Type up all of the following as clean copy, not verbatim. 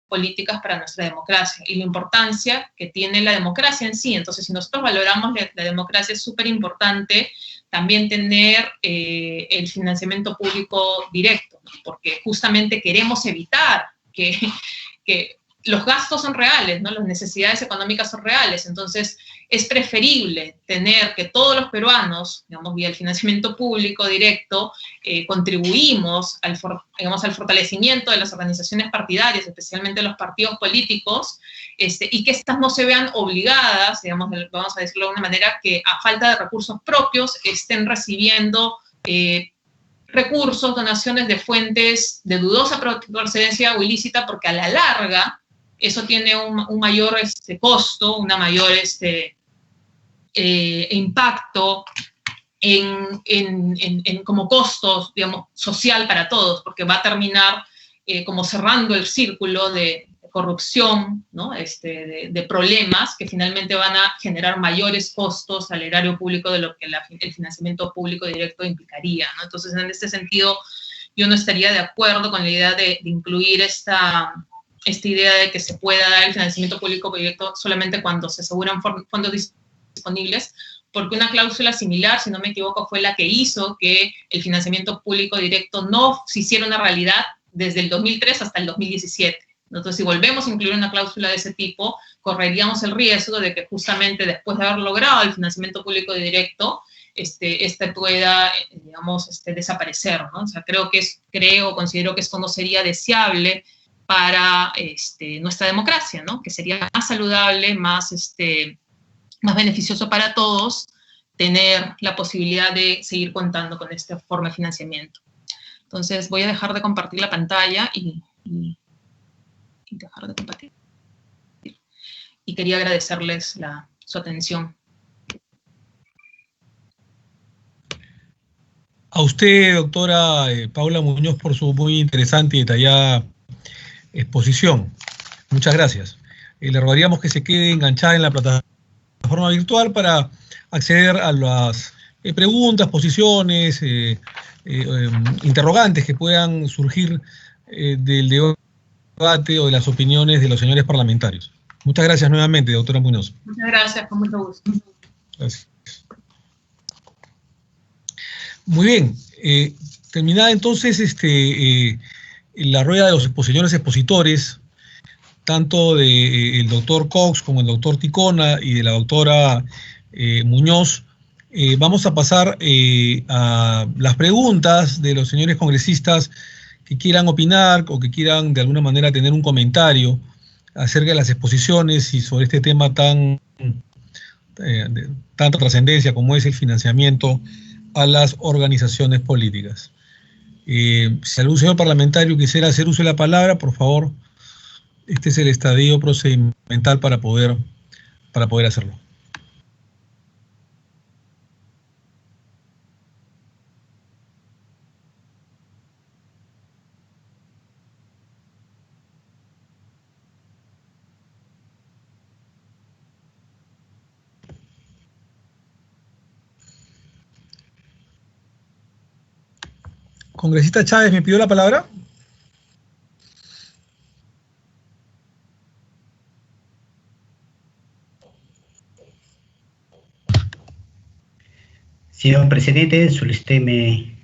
políticas para nuestra democracia y la importancia que tiene la democracia en sí. Entonces, si nosotros valoramos la democracia, es súper importante también tener el financiamiento público directo, ¿no? Porque justamente queremos evitar que los gastos son reales, ¿no? Las necesidades económicas son reales, entonces es preferible tener que todos los peruanos, digamos, vía el financiamiento público directo, contribuimos al fortalecimiento de las organizaciones partidarias, especialmente los partidos políticos, y que estas no se vean obligadas, digamos, vamos a decirlo de una manera, que a falta de recursos propios estén recibiendo recursos, donaciones de fuentes de dudosa procedencia o ilícita, porque a la larga eso tiene un mayor costo, una mayor impacto como costos, digamos, social para todos, porque va a terminar como cerrando el círculo de corrupción, ¿no? De problemas que finalmente van a generar mayores costos al erario público de lo que el financiamiento público directo implicaría, ¿no? Entonces, en este sentido, yo no estaría de acuerdo con la idea de incluir esta idea de que se pueda dar el financiamiento público directo solamente cuando se aseguran fondos disponibles, porque una cláusula similar, si no me equivoco, fue la que hizo que el financiamiento público directo no se hiciera una realidad desde el 2003 hasta el 2017. Entonces, si volvemos a incluir una cláusula de ese tipo, correríamos el riesgo de que justamente después de haber logrado el financiamiento público directo, pueda, digamos, desaparecer, ¿no? O sea, considero que esto no sería deseable para nuestra democracia, ¿no? Que sería más saludable, más beneficioso para todos tener la posibilidad de seguir contando con esta forma de financiamiento. Entonces, voy a dejar de compartir la pantalla y dejar de compartir. Y quería agradecerles su atención. A usted, doctora Paula Muñoz, por su muy interesante y detallada exposición. Muchas gracias. Le rogaríamos que se quede enganchada en la plataforma virtual para acceder a las preguntas, posiciones, interrogantes que puedan surgir del debate o de las opiniones de los señores parlamentarios. Muchas gracias nuevamente, doctora Muñoz. Muchas gracias, con mucho gusto. Gracias. Muy bien. Terminada entonces la rueda de los señores expositores, tanto del doctor Cox como el doctor Ticona y de la doctora Muñoz, vamos a pasar a las preguntas de los señores congresistas que quieran opinar o que quieran de alguna manera tener un comentario acerca de las exposiciones y sobre este tema de tanta trascendencia como es el financiamiento a las organizaciones políticas. Si algún señor parlamentario quisiera hacer uso de la palabra, por favor, este es el estadio procedimental para poder hacerlo. Congresista Chávez, ¿me pidió la palabra? Señor presidente, solicíteme.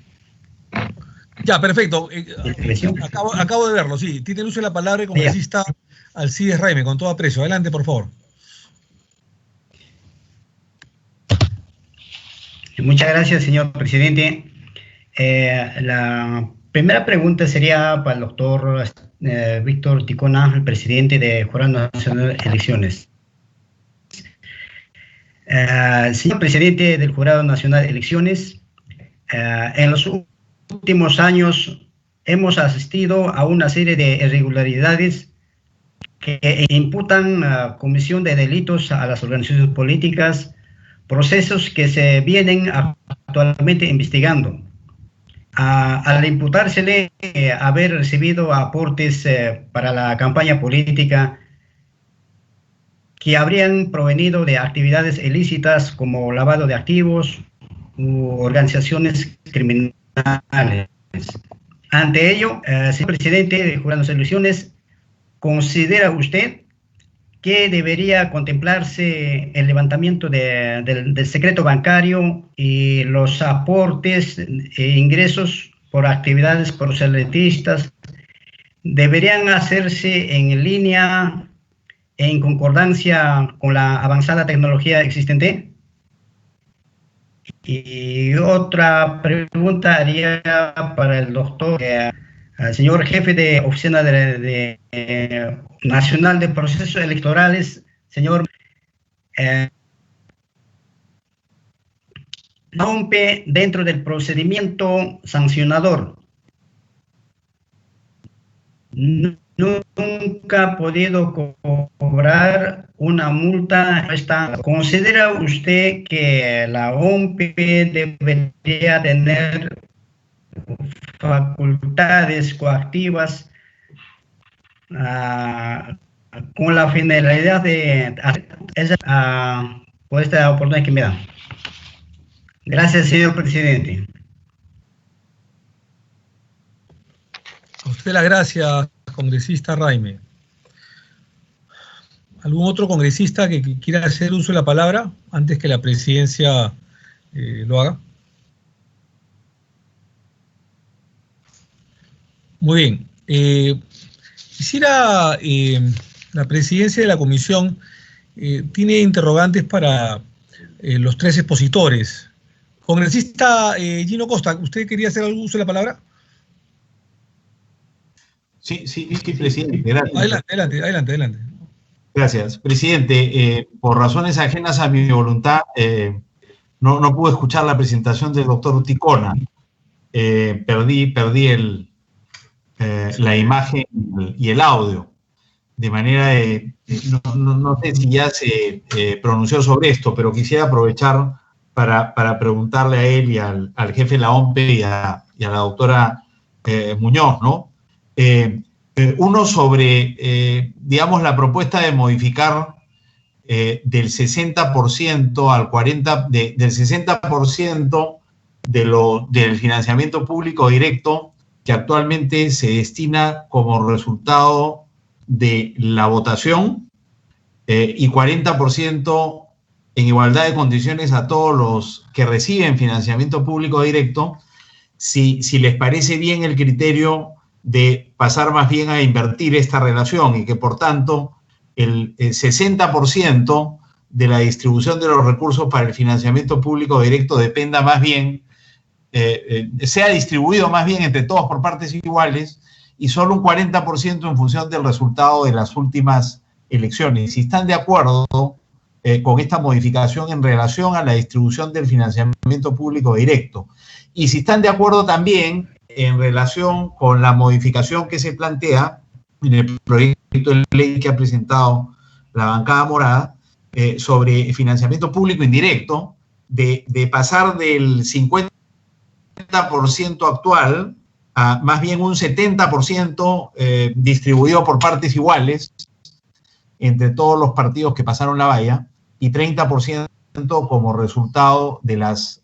Ya, perfecto. Acabo de verlo, sí. Tiene uso de la palabra el congresista Alcides Raime, con todo aprecio. Adelante, por favor. Muchas gracias, señor presidente. La primera pregunta sería para el doctor Víctor Ticona, el presidente de Jurado Nacional de Elecciones. Señor presidente del Jurado Nacional de Elecciones, en los últimos años hemos asistido a una serie de irregularidades que imputan a comisión de delitos a las organizaciones políticas, procesos que se vienen actualmente investigando. Al imputársele haber recibido aportes para la campaña política que habrían provenido de actividades ilícitas como lavado de activos u organizaciones criminales. Ante ello, señor presidente de Jurado de Elecciones, ¿considera usted que debería contemplarse el levantamiento del secreto bancario y los aportes e ingresos por actividades proselitistas deberían hacerse en línea, en concordancia con la avanzada tecnología existente? Y otra pregunta haría para el doctor, al señor jefe de Oficina Nacional de Procesos Electorales, señor, rompe dentro del procedimiento sancionador. Nunca ha podido cobrar una multa. ¿Considera usted que la OMP debería tener facultades coactivas con la finalidad de por esta oportunidad que me da? Gracias, señor presidente. A usted las gracias, congresista Raime. ¿Algún otro congresista que quiera hacer uso de la palabra antes que la presidencia lo haga? Muy bien. Quisiera, la presidencia de la comisión tiene interrogantes para los tres expositores. Congresista Gino Costa, ¿usted quería hacer algún uso de la palabra? Sí, presidente. Gracias. Adelante. Gracias. Presidente, por razones ajenas a mi voluntad, no pude escuchar la presentación del doctor Ticona. Perdí la imagen y el audio. De manera no sé si ya se pronunció sobre esto, pero quisiera aprovechar para preguntarle a él y al jefe de la OMP y a la doctora Muñoz, ¿no? Uno sobre, digamos, la propuesta de modificar del 60% al 40%, del 60% del financiamiento público directo que actualmente se destina como resultado de la votación y 40% en igualdad de condiciones a todos los que reciben financiamiento público directo, si les parece bien el criterio de pasar más bien a invertir esta relación y que, por tanto, el 60% de la distribución de los recursos para el financiamiento público directo dependa más bien, sea distribuido más bien entre todos por partes iguales y solo un 40% en función del resultado de las últimas elecciones. Si están de acuerdo con esta modificación en relación a la distribución del financiamiento público directo. Y si están de acuerdo también en relación con la modificación que se plantea en el proyecto de ley que ha presentado la bancada morada sobre financiamiento público indirecto, de pasar del 50% actual a más bien un 70% distribuido por partes iguales entre todos los partidos que pasaron la valla y 30% como resultado de las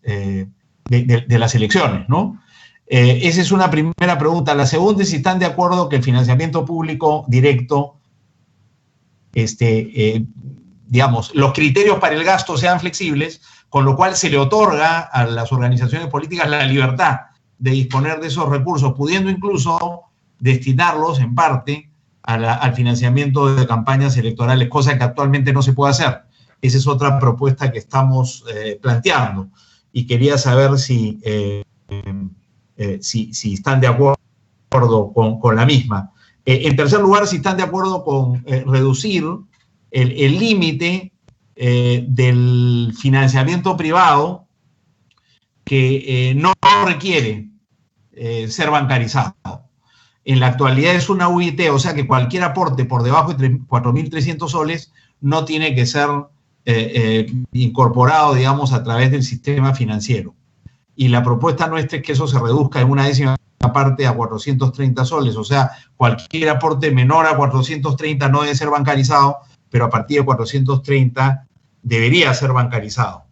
elecciones, ¿no? Esa es una primera pregunta. La segunda es si están de acuerdo que el financiamiento público directo, digamos, los criterios para el gasto sean flexibles, con lo cual se le otorga a las organizaciones políticas la libertad de disponer de esos recursos, pudiendo incluso destinarlos en parte al financiamiento de campañas electorales, cosa que actualmente no se puede hacer. Esa es otra propuesta que estamos planteando y quería saber si están de acuerdo con la misma. En tercer lugar, si están de acuerdo con reducir el límite del financiamiento privado que no requiere ser bancarizado. En la actualidad es una UIT, o sea que cualquier aporte por debajo de 4.300 soles no tiene que ser incorporado, digamos, a través del sistema financiero. Y la propuesta nuestra es que eso se reduzca en una décima parte a 430 soles, o sea, cualquier aporte menor a 430 no debe ser bancarizado, pero a partir de 430 debería ser bancarizado.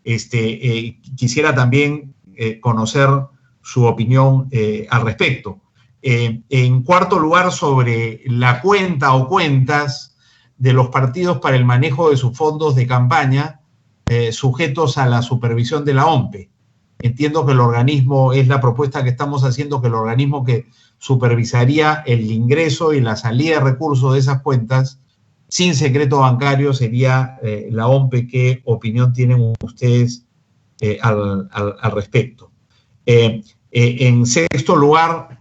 Quisiera también conocer su opinión al respecto. En cuarto lugar, sobre la cuenta o cuentas de los partidos para el manejo de sus fondos de campaña sujetos a la supervisión de la OMPE. Entiendo que el organismo, es la propuesta que estamos haciendo, que el organismo que supervisaría el ingreso y la salida de recursos de esas cuentas sin secreto bancario sería la OMPE. ¿Qué opinión tienen ustedes al respecto? En sexto lugar,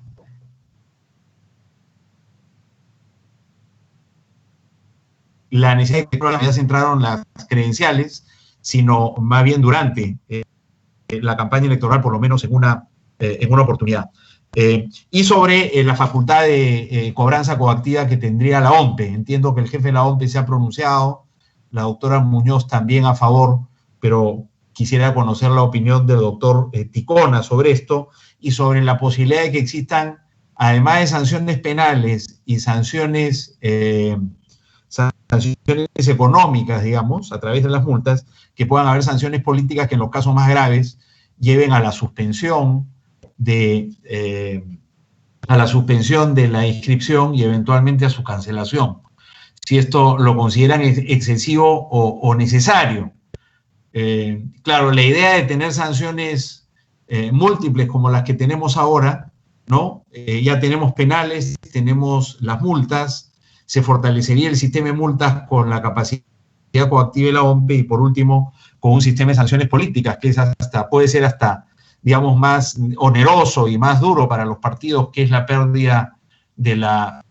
la necesidad de que no ya se entraron las credenciales, sino más bien durante la campaña electoral, por lo menos en una oportunidad. Y sobre la facultad de cobranza coactiva que tendría la OMPE. Entiendo que el jefe de la OMPE se ha pronunciado, la doctora Muñoz también a favor, pero quisiera conocer la opinión del doctor Ticona sobre esto y sobre la posibilidad de que existan, además de sanciones penales y sanciones económicas, digamos, a través de las multas, que puedan haber sanciones políticas que en los casos más graves lleven a la suspensión de la inscripción y eventualmente a su cancelación, si esto lo consideran excesivo o necesario. Claro, la idea de tener sanciones múltiples como las que tenemos ahora, ¿no? Ya tenemos penales, tenemos las multas, se fortalecería el sistema de multas con la capacidad coactiva de la OMPE y, por último, con un sistema de sanciones políticas, que es puede ser hasta, digamos, más oneroso y más duro para los partidos, que es la pérdida de la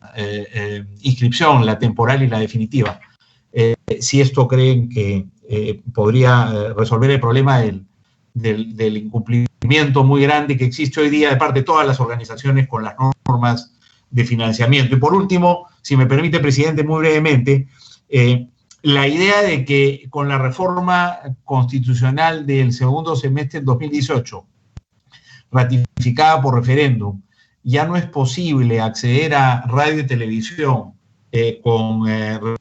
inscripción, la temporal y la definitiva. Si esto creen que podría resolver el problema del incumplimiento muy grande que existe hoy día de parte de todas las organizaciones con las normas de financiamiento. Y por último, si me permite, presidente, muy brevemente, la idea de que con la reforma constitucional del segundo semestre del 2018, ratificada por referéndum, ya no es posible acceder a radio y televisión con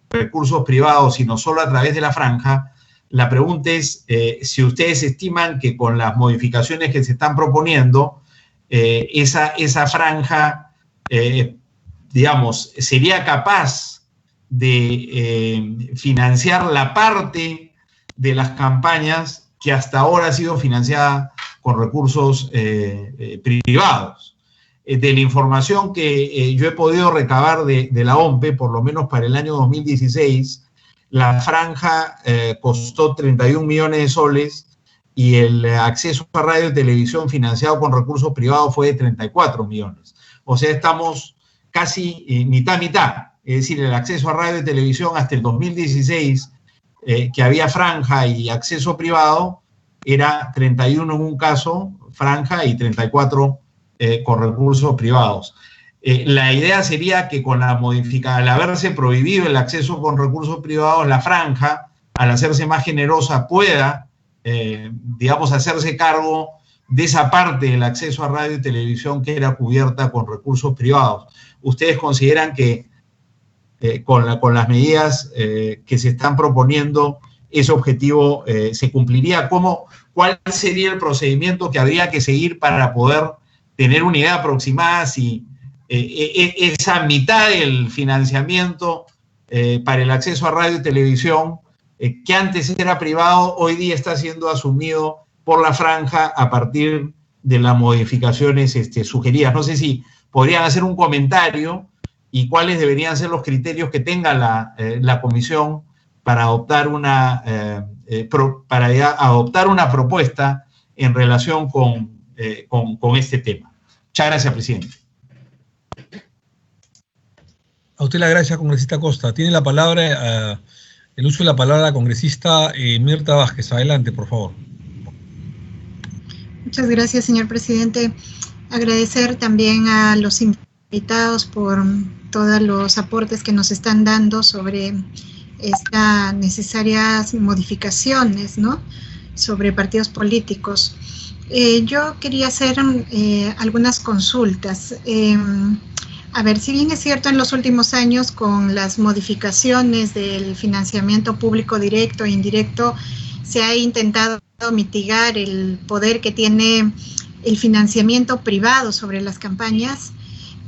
recursos privados, sino solo a través de la franja. La pregunta es si ustedes estiman que con las modificaciones que se están proponiendo, esa franja, digamos, sería capaz de financiar la parte de las campañas que hasta ahora ha sido financiada con recursos privados. De la información que yo he podido recabar de la OMPE, por lo menos para el año 2016, la franja costó 31 millones de soles y el acceso a radio y televisión financiado con recursos privados fue de 34 millones. O sea, estamos casi mitad-mitad. Es decir, el acceso a radio y televisión hasta el 2016, que había franja y acceso privado, era 31 en un caso, franja, y 34 con recursos privados. La idea sería que con la modificación, al haberse prohibido el acceso con recursos privados, la franja, al hacerse más generosa, pueda, digamos, hacerse cargo de esa parte del acceso a radio y televisión que era cubierta con recursos privados. ¿Ustedes consideran que con las medidas que se están proponiendo, ese objetivo se cumpliría? ¿Cuál sería el procedimiento que habría que seguir para poder tener una idea aproximada si esa mitad del financiamiento para el acceso a radio y televisión, que antes era privado, hoy día está siendo asumido por la franja a partir de las modificaciones sugeridas? No sé si podrían hacer un comentario y cuáles deberían ser los criterios que tenga la comisión para adoptar una propuesta en relación con este tema. Muchas gracias, presidente. A usted la gracia, congresista Costa. Tiene la palabra, el uso de la palabra la congresista Mirta Vázquez. Adelante, por favor. Muchas gracias, señor presidente. Agradecer también a los invitados por todos los aportes que nos están dando sobre estas necesarias modificaciones, ¿no?, sobre partidos políticos. Yo quería hacer algunas consultas. A ver, si bien es cierto, en los últimos años, con las modificaciones del financiamiento público directo e indirecto, se ha intentado mitigar el poder que tiene el financiamiento privado sobre las campañas.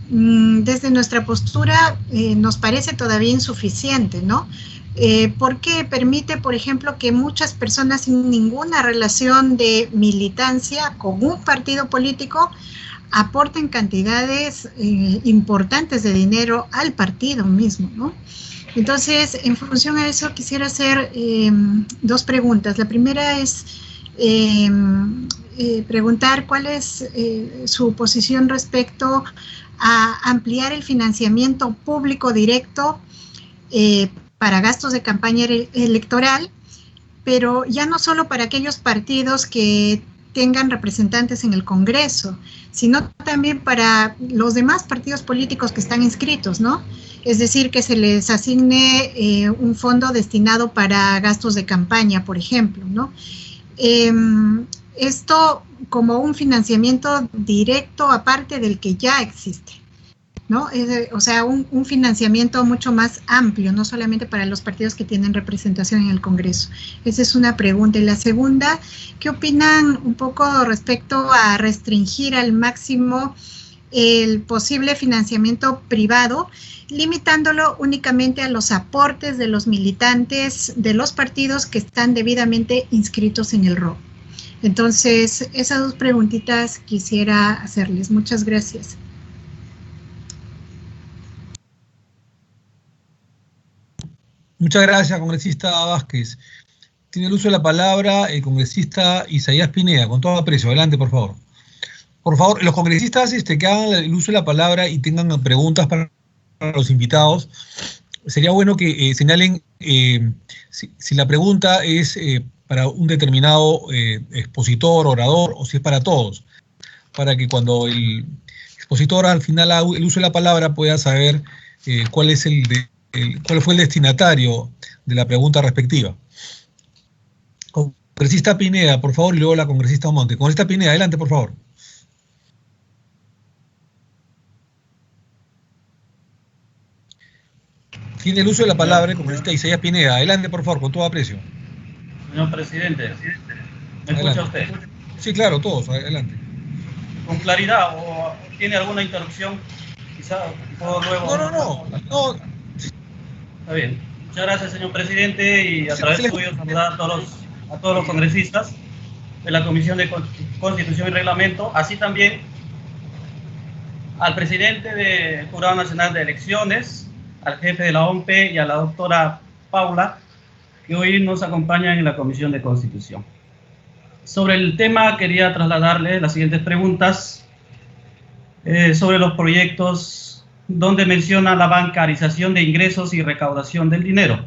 desde nuestra postura nos parece todavía insuficiente, ¿no? Porque permite, por ejemplo, que muchas personas sin ninguna relación de militancia con un partido político aporten cantidades importantes de dinero al partido mismo, ¿no? Entonces, en función a eso, quisiera hacer dos preguntas. La primera es preguntar cuál es su posición respecto a ampliar el financiamiento público directo para gastos de campaña electoral, pero ya no solo para aquellos partidos que tengan representantes en el Congreso, sino también para los demás partidos políticos que están inscritos, ¿no? Es decir, que se les asigne un fondo destinado para gastos de campaña, por ejemplo, ¿no? Esto como un financiamiento directo aparte del que ya existe, ¿no? O sea, un financiamiento mucho más amplio, no solamente para los partidos que tienen representación en el Congreso. Esa es una pregunta. Y la segunda, ¿qué opinan un poco respecto a restringir al máximo el posible financiamiento privado, limitándolo únicamente a los aportes de los militantes de los partidos que están debidamente inscritos en el RO? Entonces, esas dos preguntitas quisiera hacerles. Muchas gracias. Muchas gracias, congresista Vázquez. Tiene el uso de la palabra el congresista Isaías Pineda, con todo aprecio. Adelante, por favor. Por favor, los congresistas que hagan el uso de la palabra y tengan preguntas para los invitados, sería bueno que señalen si la pregunta es para un determinado expositor, orador, o si es para todos, para que cuando el expositor al final haga el uso de la palabra pueda saber cuál fue el destinatario de la pregunta respectiva. Congresista Pineda, por favor, y luego la congresista Monte. Congresista Pineda, adelante, por favor. Tiene el uso de la palabra el congresista Isaías Pineda. Adelante, por favor, con todo aprecio. Señor presidente, ¿me escucha usted? Sí, claro, todos, adelante. Con claridad, o tiene alguna interrupción, quizá puedo luego... No. Está bien. Muchas gracias, señor presidente, y a través suyo saludar a todos los congresistas de la Comisión de Constitución y Reglamento, así también al presidente del Jurado Nacional de Elecciones, al jefe de la OMP y a la doctora Paula, que hoy nos acompañan en la Comisión de Constitución. Sobre el tema quería trasladarle las siguientes preguntas sobre los proyectos donde menciona la bancarización de ingresos y recaudación del dinero.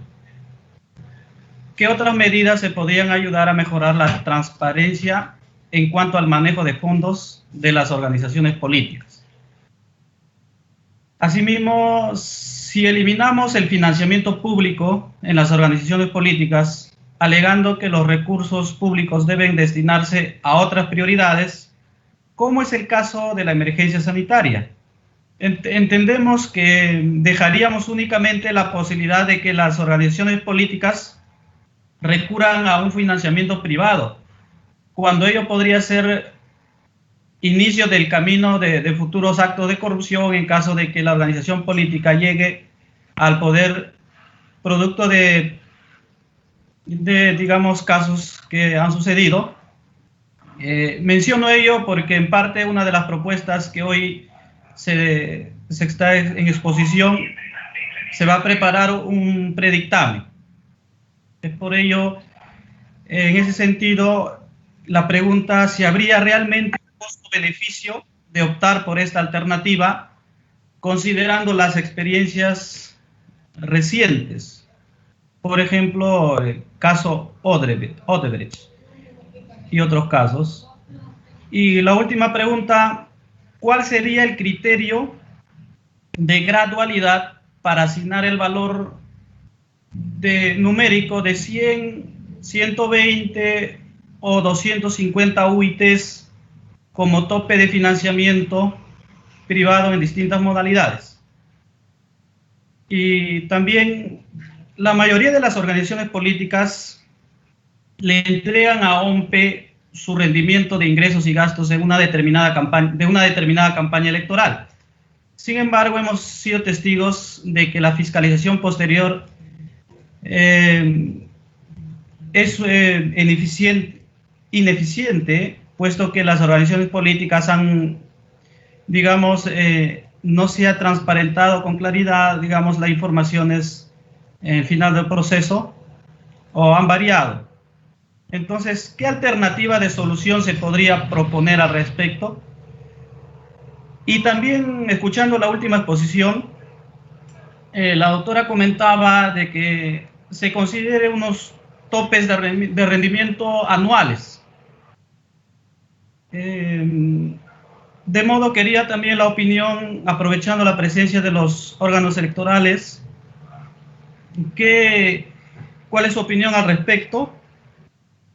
¿Qué otras medidas se podrían ayudar a mejorar la transparencia en cuanto al manejo de fondos de las organizaciones políticas? Asimismo, si eliminamos el financiamiento público en las organizaciones políticas, alegando que los recursos públicos deben destinarse a otras prioridades, ¿cómo es el caso de la emergencia sanitaria? Entendemos que dejaríamos únicamente la posibilidad de que las organizaciones políticas recurran a un financiamiento privado, cuando ello podría ser inicio del camino de futuros actos de corrupción en caso de que la organización política llegue al poder producto de digamos, casos que han sucedido. Menciono ello porque en parte una de las propuestas que hoy se está en exposición, se va a preparar un predictamen. Es por ello, en ese sentido, la pregunta si habría realmente un costo-beneficio de optar por esta alternativa, considerando las experiencias recientes. Por ejemplo, el caso Odebrecht y otros casos. Y la última pregunta, ¿cuál sería el criterio de gradualidad para asignar el valor numérico de 100, 120 o 250 UITs como tope de financiamiento privado en distintas modalidades? Y también la mayoría de las organizaciones políticas le entregan a OMP su rendimiento de ingresos y gastos de una determinada campaña electoral. Sin embargo, hemos sido testigos de que la fiscalización posterior es ineficiente, puesto que las organizaciones políticas han, digamos, no se ha transparentado con claridad, digamos, las informaciones en el final del proceso, o han variado. Entonces, ¿qué alternativa de solución se podría proponer al respecto? Y también, escuchando la última exposición, la doctora comentaba de que se considere unos topes de rendimiento anuales. De modo, quería también la opinión, aprovechando la presencia de los órganos electorales, ¿cuál es su opinión al respecto?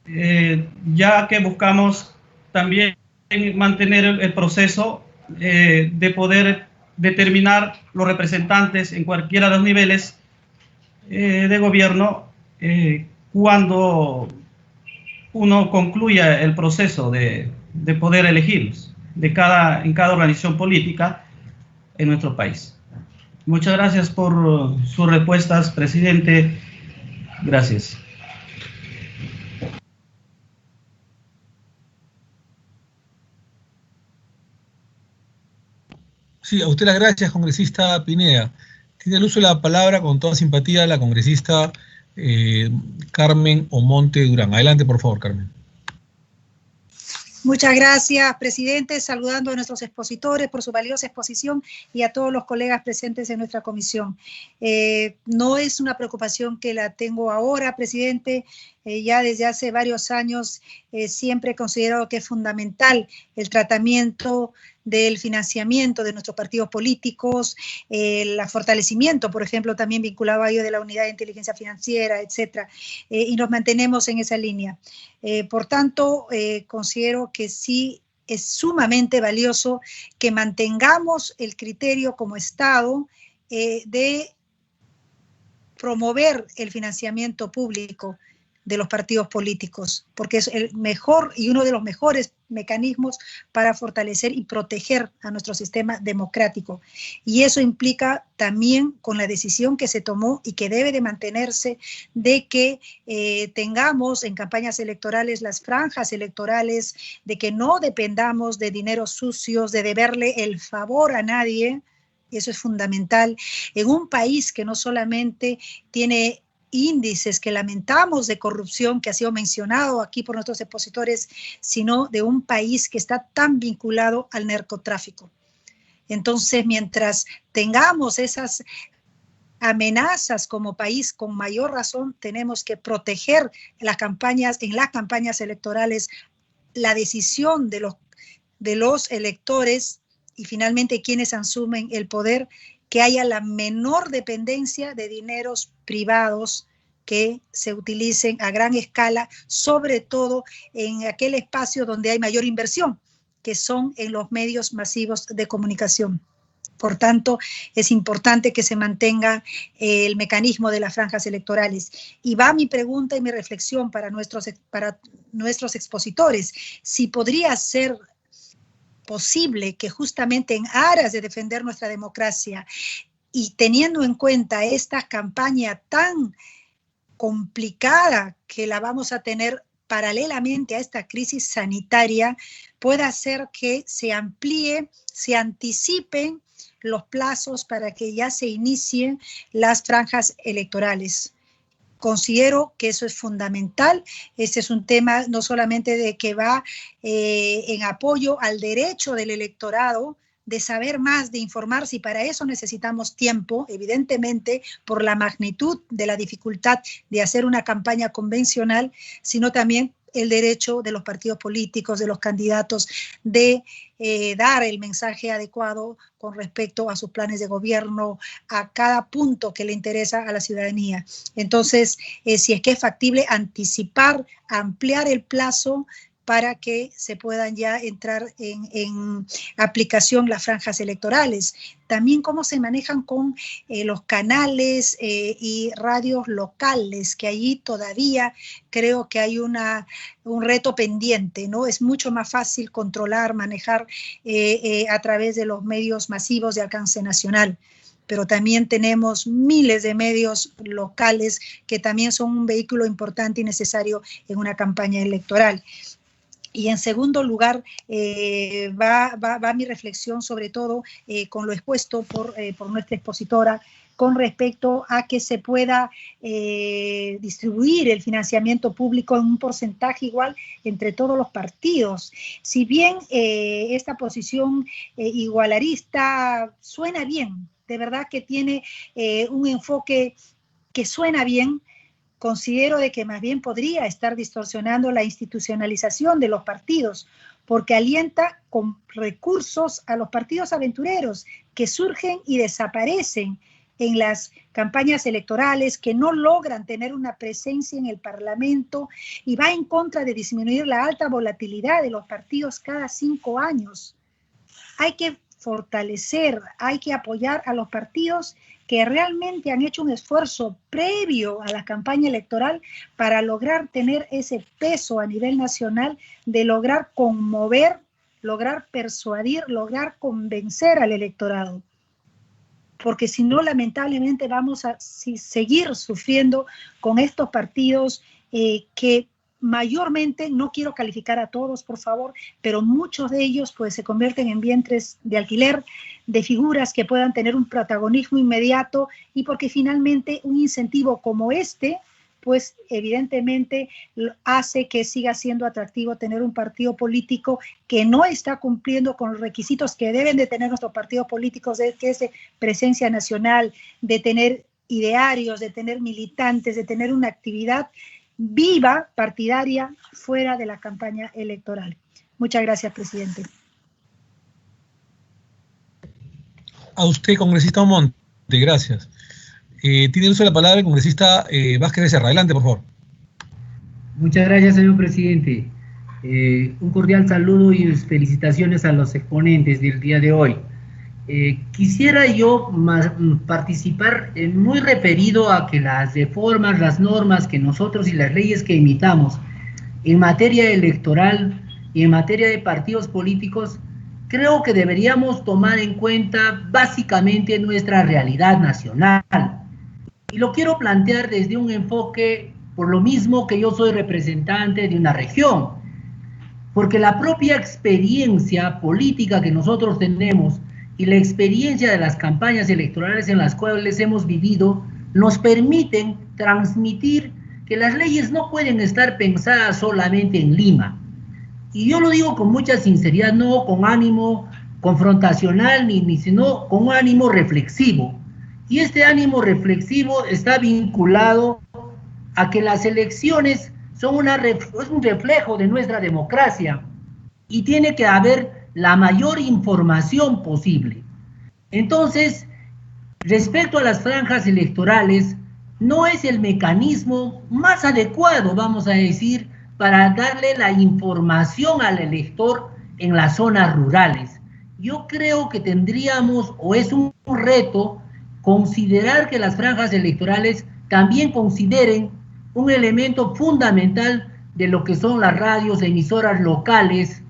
Ya que buscamos también mantener el proceso de poder determinar los representantes en cualquiera de los niveles de gobierno cuando uno concluya el proceso de poder elegirlos en cada organización política en nuestro país. Muchas gracias por sus respuestas, presidente. Gracias. Sí, a usted las gracias, congresista Pineda. Tiene el uso de la palabra con toda simpatía la congresista Carmen Omonte Durán. Adelante, por favor, Carmen. Muchas gracias, presidente. Saludando a nuestros expositores por su valiosa exposición y a todos los colegas presentes en nuestra comisión. No es una preocupación que la tengo ahora, presidente. Ya desde hace varios años siempre he considerado que es fundamental el tratamiento del financiamiento de nuestros partidos políticos, el fortalecimiento, por ejemplo, también vinculado a ello de la unidad de inteligencia financiera, etcétera, y nos mantenemos en esa línea. Por tanto, considero que sí es sumamente valioso que mantengamos el criterio como Estado de promover el financiamiento público de los partidos políticos, porque es el mejor y uno de los mejores mecanismos para fortalecer y proteger a nuestro sistema democrático. Y eso implica también con la decisión que se tomó y que debe de mantenerse de que tengamos en campañas electorales las franjas electorales, de que no dependamos de dineros sucios, de deberle el favor a nadie. Eso es fundamental en un país que no solamente tiene índices que lamentamos de corrupción que ha sido mencionado aquí por nuestros expositores, sino de un país que está tan vinculado al narcotráfico. Entonces, mientras tengamos esas amenazas como país, con mayor razón tenemos que proteger en las campañas electorales la decisión de los electores y finalmente quienes asumen el poder, que haya la menor dependencia de dineros privados que se utilicen a gran escala, sobre todo en aquel espacio donde hay mayor inversión, que son en los medios masivos de comunicación. Por tanto, es importante que se mantenga el mecanismo de las franjas electorales. Y va mi pregunta y mi reflexión para nuestros expositores. Si podría ser posible que justamente en aras de defender nuestra democracia y teniendo en cuenta esta campaña tan complicada que la vamos a tener paralelamente a esta crisis sanitaria, pueda hacer que se amplíe, se anticipen los plazos para que ya se inicien las franjas electorales. Considero que eso es fundamental. Este es un tema no solamente de que va en apoyo al derecho del electorado de saber más, de informarse, y para eso necesitamos tiempo, evidentemente, por la magnitud de la dificultad de hacer una campaña convencional, sino también el derecho de los partidos políticos, de los candidatos, de dar el mensaje adecuado con respecto a sus planes de gobierno, a cada punto que le interesa a la ciudadanía. Entonces, si es que es factible anticipar, ampliar el plazo para que se puedan ya entrar en aplicación las franjas electorales. También cómo se manejan con los canales y radios locales, que allí todavía creo que hay un reto pendiente, ¿no? Es mucho más fácil controlar, manejar a través de los medios masivos de alcance nacional. Pero también tenemos miles de medios locales que también son un vehículo importante y necesario en una campaña electoral. Y en segundo lugar, va mi reflexión sobre todo con lo expuesto por nuestra expositora con respecto a que se pueda distribuir el financiamiento público en un porcentaje igual entre todos los partidos. Si bien esta posición igualarista suena bien, de verdad que tiene un enfoque que suena bien, considero de que más bien podría estar distorsionando la institucionalización de los partidos, porque alienta con recursos a los partidos aventureros que surgen y desaparecen en las campañas electorales, que no logran tener una presencia en el Parlamento, y va en contra de disminuir la alta volatilidad de los partidos cada 5 años. Hay que fortalecer, hay que apoyar a los partidos que realmente han hecho un esfuerzo previo a la campaña electoral para lograr tener ese peso a nivel nacional, de lograr conmover, lograr persuadir, lograr convencer al electorado. Porque si no, lamentablemente vamos a seguir sufriendo con estos partidos que mayormente, no quiero calificar a todos, por favor, pero muchos de ellos pues se convierten en vientres de alquiler de figuras que puedan tener un protagonismo inmediato, y porque finalmente un incentivo como este, pues evidentemente hace que siga siendo atractivo tener un partido político que no está cumpliendo con los requisitos que deben de tener nuestros partidos políticos, que es de presencia nacional, de tener idearios, de tener militantes, de tener una actividad viva, partidaria, fuera de la campaña electoral. Muchas gracias, presidente. A usted, congresista Monte, gracias. Tiene el uso de la palabra el congresista Vázquez Becerra. Adelante, por favor. Muchas gracias, señor presidente. Un cordial saludo y felicitaciones a los exponentes del día de hoy. Quisiera yo participar muy referido a que las reformas, las normas que nosotros y las leyes que imitamos en materia electoral y en materia de partidos políticos, creo que deberíamos tomar en cuenta básicamente nuestra realidad nacional. Y lo quiero plantear desde un enfoque, por lo mismo que yo soy representante de una región, porque la propia experiencia política que nosotros tenemos y la experiencia de las campañas electorales en las cuales hemos vivido nos permiten transmitir que las leyes no pueden estar pensadas solamente en Lima. Y yo lo digo con mucha sinceridad, no con ánimo confrontacional, sino con un ánimo reflexivo. Y este ánimo reflexivo está vinculado a que las elecciones son es un reflejo de nuestra democracia y tiene que haber la mayor información posible. Entonces, respecto a las franjas electorales, no es el mecanismo más adecuado, vamos a decir, para darle la información al elector en las zonas rurales. Yo creo que tendríamos, o es un reto, considerar que las franjas electorales también consideren un elemento fundamental de lo que son las radios, emisoras locales,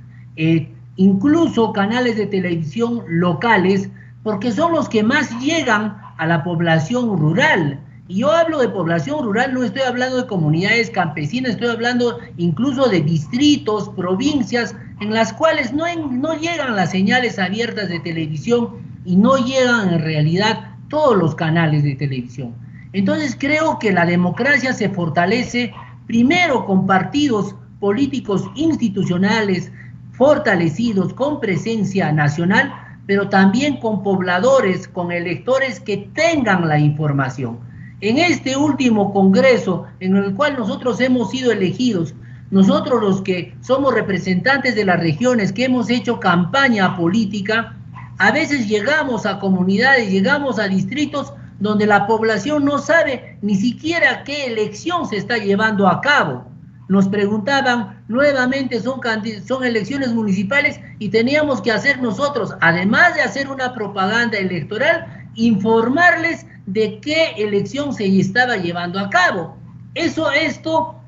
incluso canales de televisión locales, porque son los que más llegan a la población rural. Y yo hablo de población rural, no estoy hablando de comunidades campesinas, estoy hablando incluso de distritos, provincias, en las cuales no llegan las señales abiertas de televisión y no llegan en realidad todos los canales de televisión. Entonces creo que la democracia se fortalece primero con partidos políticos institucionales fortalecidos, con presencia nacional, pero también con pobladores, con electores que tengan la información. En este último congreso, en el cual nosotros hemos sido elegidos, nosotros los que somos representantes de las regiones, que hemos hecho campaña política, a veces llegamos a comunidades, llegamos a distritos donde la población no sabe ni siquiera qué elección se está llevando a cabo. nos preguntaban nuevamente, son elecciones municipales y teníamos que hacer nosotros, además de hacer una propaganda electoral, informarles de qué elección se estaba llevando a cabo. Esto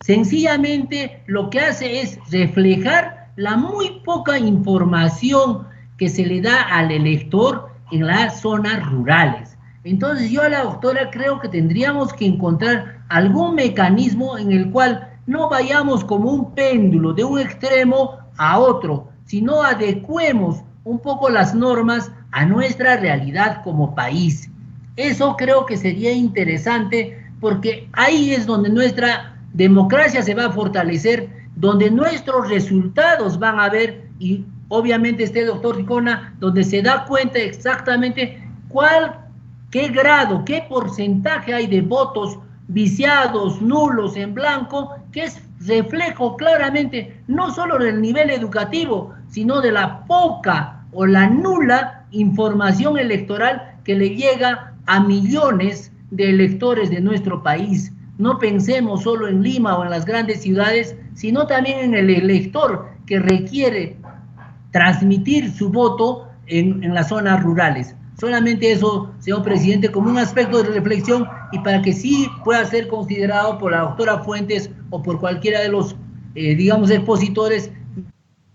sencillamente lo que hace es reflejar la muy poca información que se le da al elector en las zonas rurales. Entonces yo a la doctora creo que tendríamos que encontrar algún mecanismo en el cual no vayamos como un péndulo de un extremo a otro, sino adecuemos un poco las normas a nuestra realidad como país. Eso creo que sería interesante, porque ahí es donde nuestra democracia se va a fortalecer, donde nuestros resultados van a ver, y obviamente doctor Ticona, donde se da cuenta exactamente qué grado, qué porcentaje hay de votos viciados, nulos, en blanco, que es reflejo claramente no solo del nivel educativo, sino de la poca o la nula información electoral que le llega a millones de electores de nuestro país. No pensemos solo en Lima o en las grandes ciudades, sino también en el elector que requiere transmitir su voto en las zonas rurales. Solamente eso, señor presidente, como un aspecto de reflexión y para que sí pueda ser considerado por la doctora Fuentes o por cualquiera de los, digamos, expositores,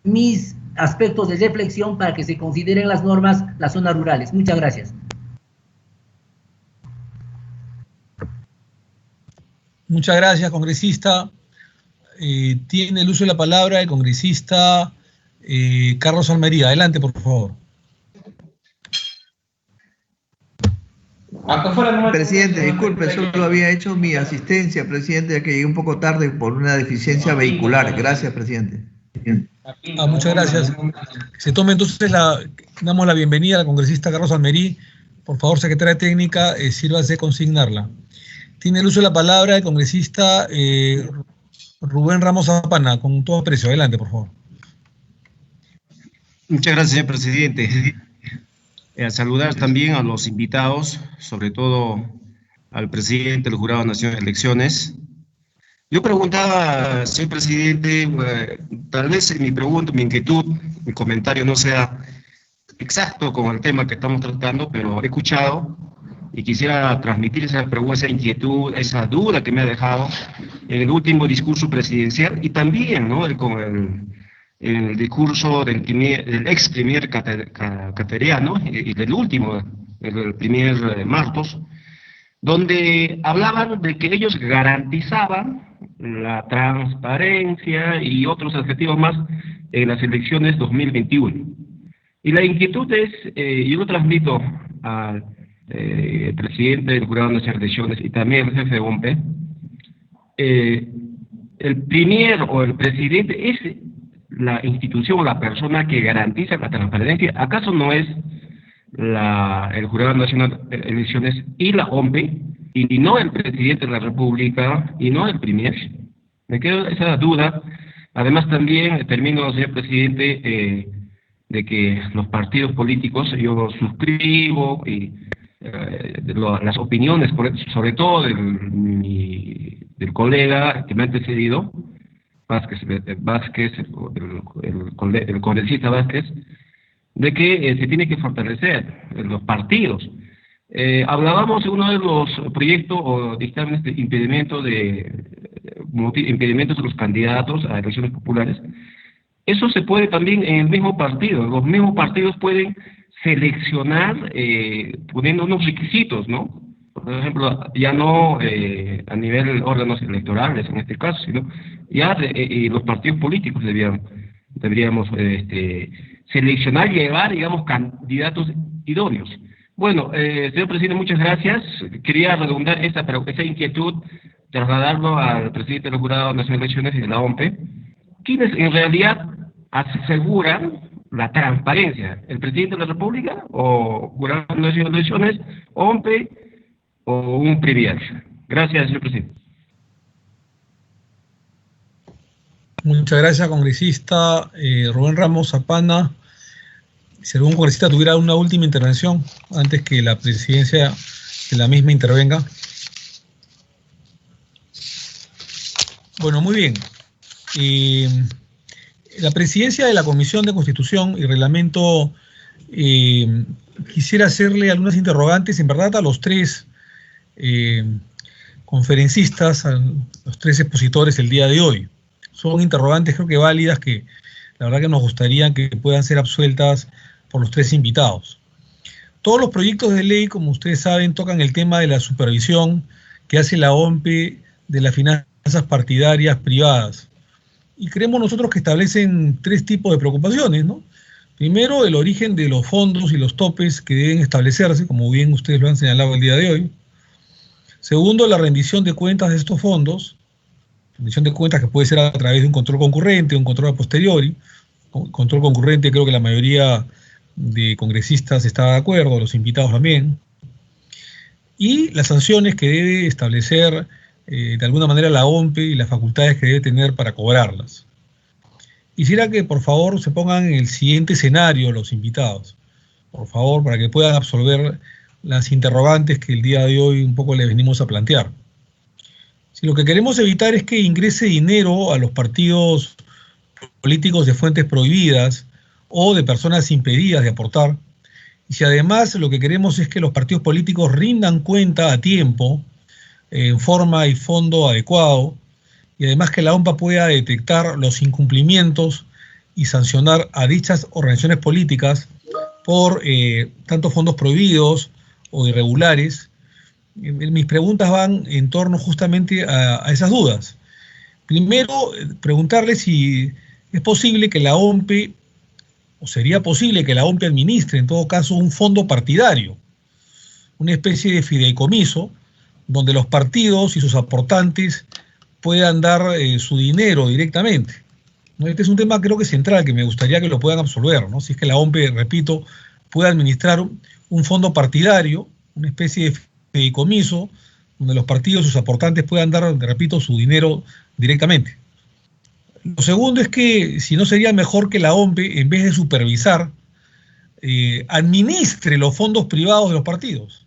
mis aspectos de reflexión para que se consideren las normas las zonas rurales. Muchas gracias. Muchas gracias, congresista. Tiene el uso de la palabra el congresista Carlos Almería. Adelante, por favor. Presidente, disculpe, solo había hecho mi asistencia, presidente, ya que llegué un poco tarde por una deficiencia vehicular. Gracias, presidente. Muchas gracias. Se tome entonces damos la bienvenida a la congresista Carlos Almerí. Por favor, secretaria técnica, sírvase consignarla. Tiene el uso de la palabra el congresista Rubén Ramos Zapana, con todo aprecio. Adelante, por favor. Muchas gracias, señor presidente. Saludar también a los invitados, sobre todo al presidente del Jurado Nacional de Elecciones. Yo preguntaba, señor presidente, tal vez mi pregunta, mi inquietud, mi comentario no sea exacto con el tema que estamos tratando, pero he escuchado y quisiera transmitir esa pregunta, esa inquietud, esa duda que me ha dejado en el último discurso presidencial y también, ¿no?, con el discurso del ex primer cateriano y del último, el primer Martos, donde hablaban de que ellos garantizaban la transparencia y otros adjetivos más en las elecciones 2021. Y la inquietud es, yo lo transmito al presidente del Jurado Nacional de Elecciones y también al jefe de OMPE, el premier o el presidente es la institución o la persona que garantiza la transparencia. ¿Acaso no es el Jurado Nacional de Elecciones y la OMPE, y no el presidente de la República, y no el premier? Me quedo esa duda. Además también, termino, señor presidente, de que los partidos políticos, yo suscribo las opiniones, sobre todo del colega que me ha antecedido, Vázquez, el congresista Vázquez, de que se tiene que fortalecer los partidos. Hablábamos en uno de los proyectos o dictámenes de impedimentos de los candidatos a elecciones populares. Eso se puede también en el mismo partido. Los mismos partidos pueden seleccionar poniendo unos requisitos, ¿no? Por ejemplo, ya no a nivel órganos electorales en este caso, sino ya los partidos políticos deberíamos seleccionar, llevar, digamos, candidatos idóneos. Bueno, señor presidente, muchas gracias. Quería redundar esa inquietud, trasladarlo al presidente del Jurado Nacional de Elecciones y de la OMPE, quienes en realidad aseguran la transparencia. ¿El presidente de la República o Jurado Nacional de Elecciones, OMPE o un premier? Gracias, señor presidente. Muchas gracias, congresista Rubén Ramos Zapana. Si algún congresista tuviera una última intervención antes que la presidencia de la misma intervenga. Bueno, muy bien. La presidencia de la Comisión de Constitución y Reglamento, quisiera hacerle algunas interrogantes, en verdad, a los tres conferencistas, a los tres expositores el día de hoy. Son interrogantes creo que válidas, que la verdad que nos gustaría que puedan ser absueltas por los tres invitados. Todos los proyectos de ley, como ustedes saben, tocan el tema de la supervisión que hace la OMP de las finanzas partidarias privadas. Y creemos nosotros que establecen tres tipos de preocupaciones, ¿no? Primero, el origen de los fondos y los topes que deben establecerse, como bien ustedes lo han señalado el día de hoy. Segundo, la rendición de cuentas de estos fondos, rendición de cuentas que puede ser a través de un control concurrente, un control a posteriori. Control concurrente, creo que la mayoría de congresistas está de acuerdo, los invitados también. Y las sanciones que debe establecer de alguna manera la OMP y las facultades que debe tener para cobrarlas. Quisiera que por favor se pongan en el siguiente escenario los invitados, por favor, para que puedan absolver las interrogantes que el día de hoy un poco les venimos a plantear. Si lo que queremos evitar es que ingrese dinero a los partidos políticos de fuentes prohibidas o de personas impedidas de aportar, y si además lo que queremos es que los partidos políticos rindan cuenta a tiempo, en forma y fondo adecuado, y además que la OMPA pueda detectar los incumplimientos y sancionar a dichas organizaciones políticas por tanto fondos prohibidos o irregulares, mis preguntas van en torno justamente a esas dudas. Primero, preguntarle si es posible que la OMP, o sería posible que la OMP administre en todo caso un fondo partidario, una especie de fideicomiso, donde los partidos y sus aportantes puedan dar su dinero directamente, ¿no? Este es un tema creo que central, que me gustaría que lo puedan absolver, ¿no? Si es que la OMP, repito, puede administrar un fondo partidario, una especie de fideicomiso, donde los partidos y sus aportantes puedan dar, repito, su dinero directamente. Lo segundo es que si no sería mejor que la OMP, en vez de supervisar, administre los fondos privados de los partidos.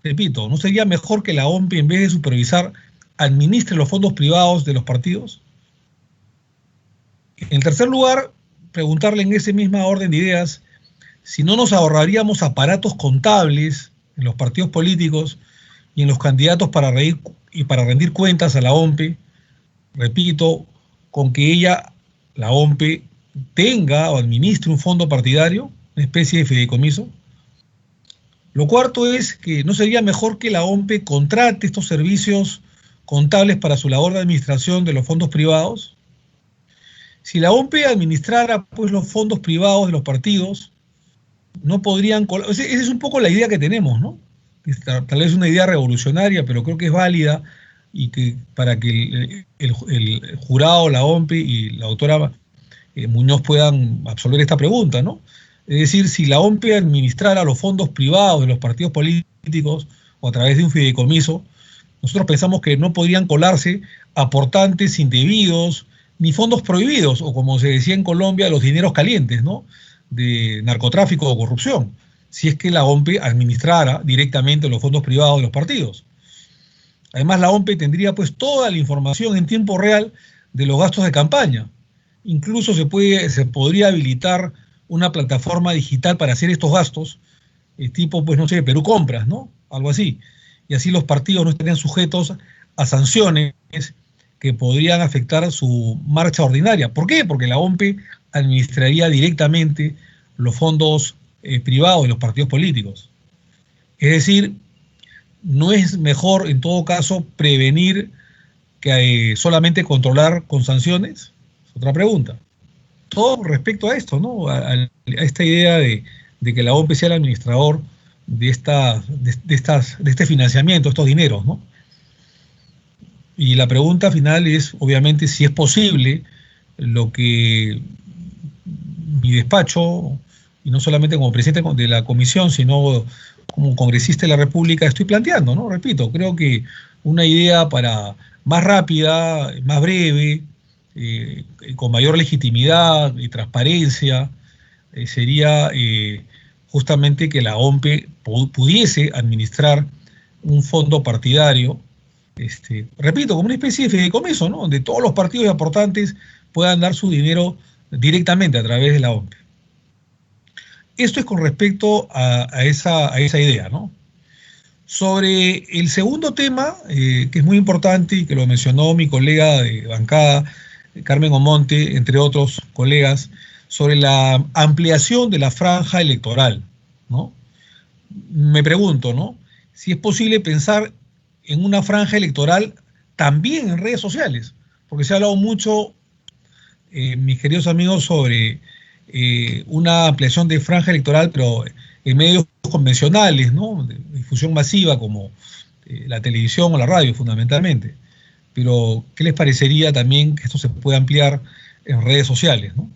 Repito, ¿no sería mejor que la OMP, en vez de supervisar, administre los fondos privados de los partidos? En tercer lugar, preguntarle en esa misma orden de ideas si no nos ahorraríamos aparatos contables en los partidos políticos y en los candidatos para rendir cuentas a la OMP, repito, con que ella, la OMP, tenga o administre un fondo partidario, una especie de fideicomiso. Lo cuarto es que no sería mejor que la OMP contrate estos servicios contables para su labor de administración de los fondos privados. Si la OMP administrara pues los fondos privados de los partidos, no podrían... Esa es un poco la idea que tenemos, ¿no? Tal vez una idea revolucionaria, pero creo que es válida, y que para que el jurado, la OMP y la doctora Muñoz puedan absolver esta pregunta, ¿no? Es decir, si la OMP administrara los fondos privados de los partidos políticos o a través de un fideicomiso, nosotros pensamos que no podrían colarse aportantes indebidos ni fondos prohibidos, o como se decía en Colombia, los dineros calientes, ¿no? De narcotráfico o corrupción, si es que la OMP administrara directamente los fondos privados de los partidos. Además, la OMP tendría pues toda la información en tiempo real de los gastos de campaña. Incluso se podría habilitar una plataforma digital para hacer estos gastos, tipo, pues no sé, Perú Compras, ¿no? Algo así. Y así los partidos no estarían sujetos a sanciones que podrían afectar su marcha ordinaria. ¿Por qué? Porque la OMP administraría directamente los fondos privados de los partidos políticos. Es decir, ¿no es mejor en todo caso prevenir que solamente controlar con sanciones? Es otra pregunta. Todo respecto a esto, ¿no? A esta idea de que la OMP sea el administrador de este financiamiento, estos dineros, ¿no? Y la pregunta final es, obviamente, si es posible lo que mi despacho, y no solamente como presidente de la comisión, sino como congresista de la República, estoy planteando, ¿no? Repito, creo que una idea para más rápida, más breve, con mayor legitimidad y transparencia, sería justamente que la OMP pudiese administrar un fondo partidario repito, como una especie de fideicomiso, ¿no? Donde todos los partidos aportantes puedan dar su dinero directamente a través de la OMPE. Esto es con respecto a esa idea, ¿no? Sobre el segundo tema, que es muy importante y que lo mencionó mi colega de bancada, Carmen Omonte, entre otros colegas, sobre la ampliación de la franja electoral, ¿no? Me pregunto, ¿no? Si es posible pensar en una franja electoral también en redes sociales, porque se ha hablado mucho, mis queridos amigos, sobre una ampliación de franja electoral, pero en medios convencionales, ¿no? De difusión masiva como la televisión o la radio fundamentalmente. Pero, ¿qué les parecería también que esto se pueda ampliar en redes sociales, ¿no?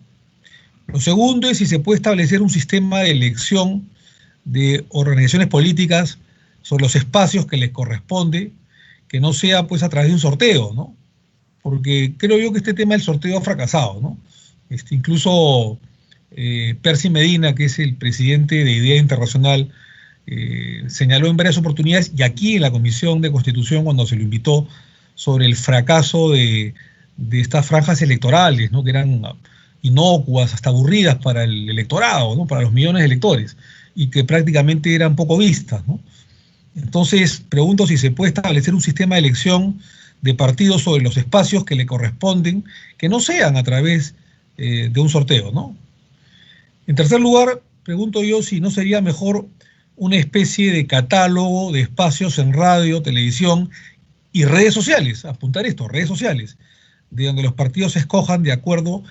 Lo segundo es si se puede establecer un sistema de elección de organizaciones políticas sobre los espacios que les corresponde, que no sea pues a través de un sorteo, ¿no? Porque creo yo que este tema del sorteo ha fracasado, ¿no? Incluso Percy Medina, que es el presidente de IDEA Internacional, señaló en varias oportunidades, y aquí en la Comisión de Constitución, cuando se lo invitó, sobre el fracaso de estas franjas electorales, ¿no? Que eran inocuas, hasta aburridas para el electorado, ¿no? Para los millones de electores, y que prácticamente eran poco vistas, ¿no? Entonces, pregunto si se puede establecer un sistema de elección de partidos sobre los espacios que le corresponden, que no sean a través de un sorteo, ¿no? En tercer lugar, pregunto yo si no sería mejor una especie de catálogo de espacios en radio, televisión y redes sociales, apuntar esto, redes sociales, de donde los partidos escojan de acuerdo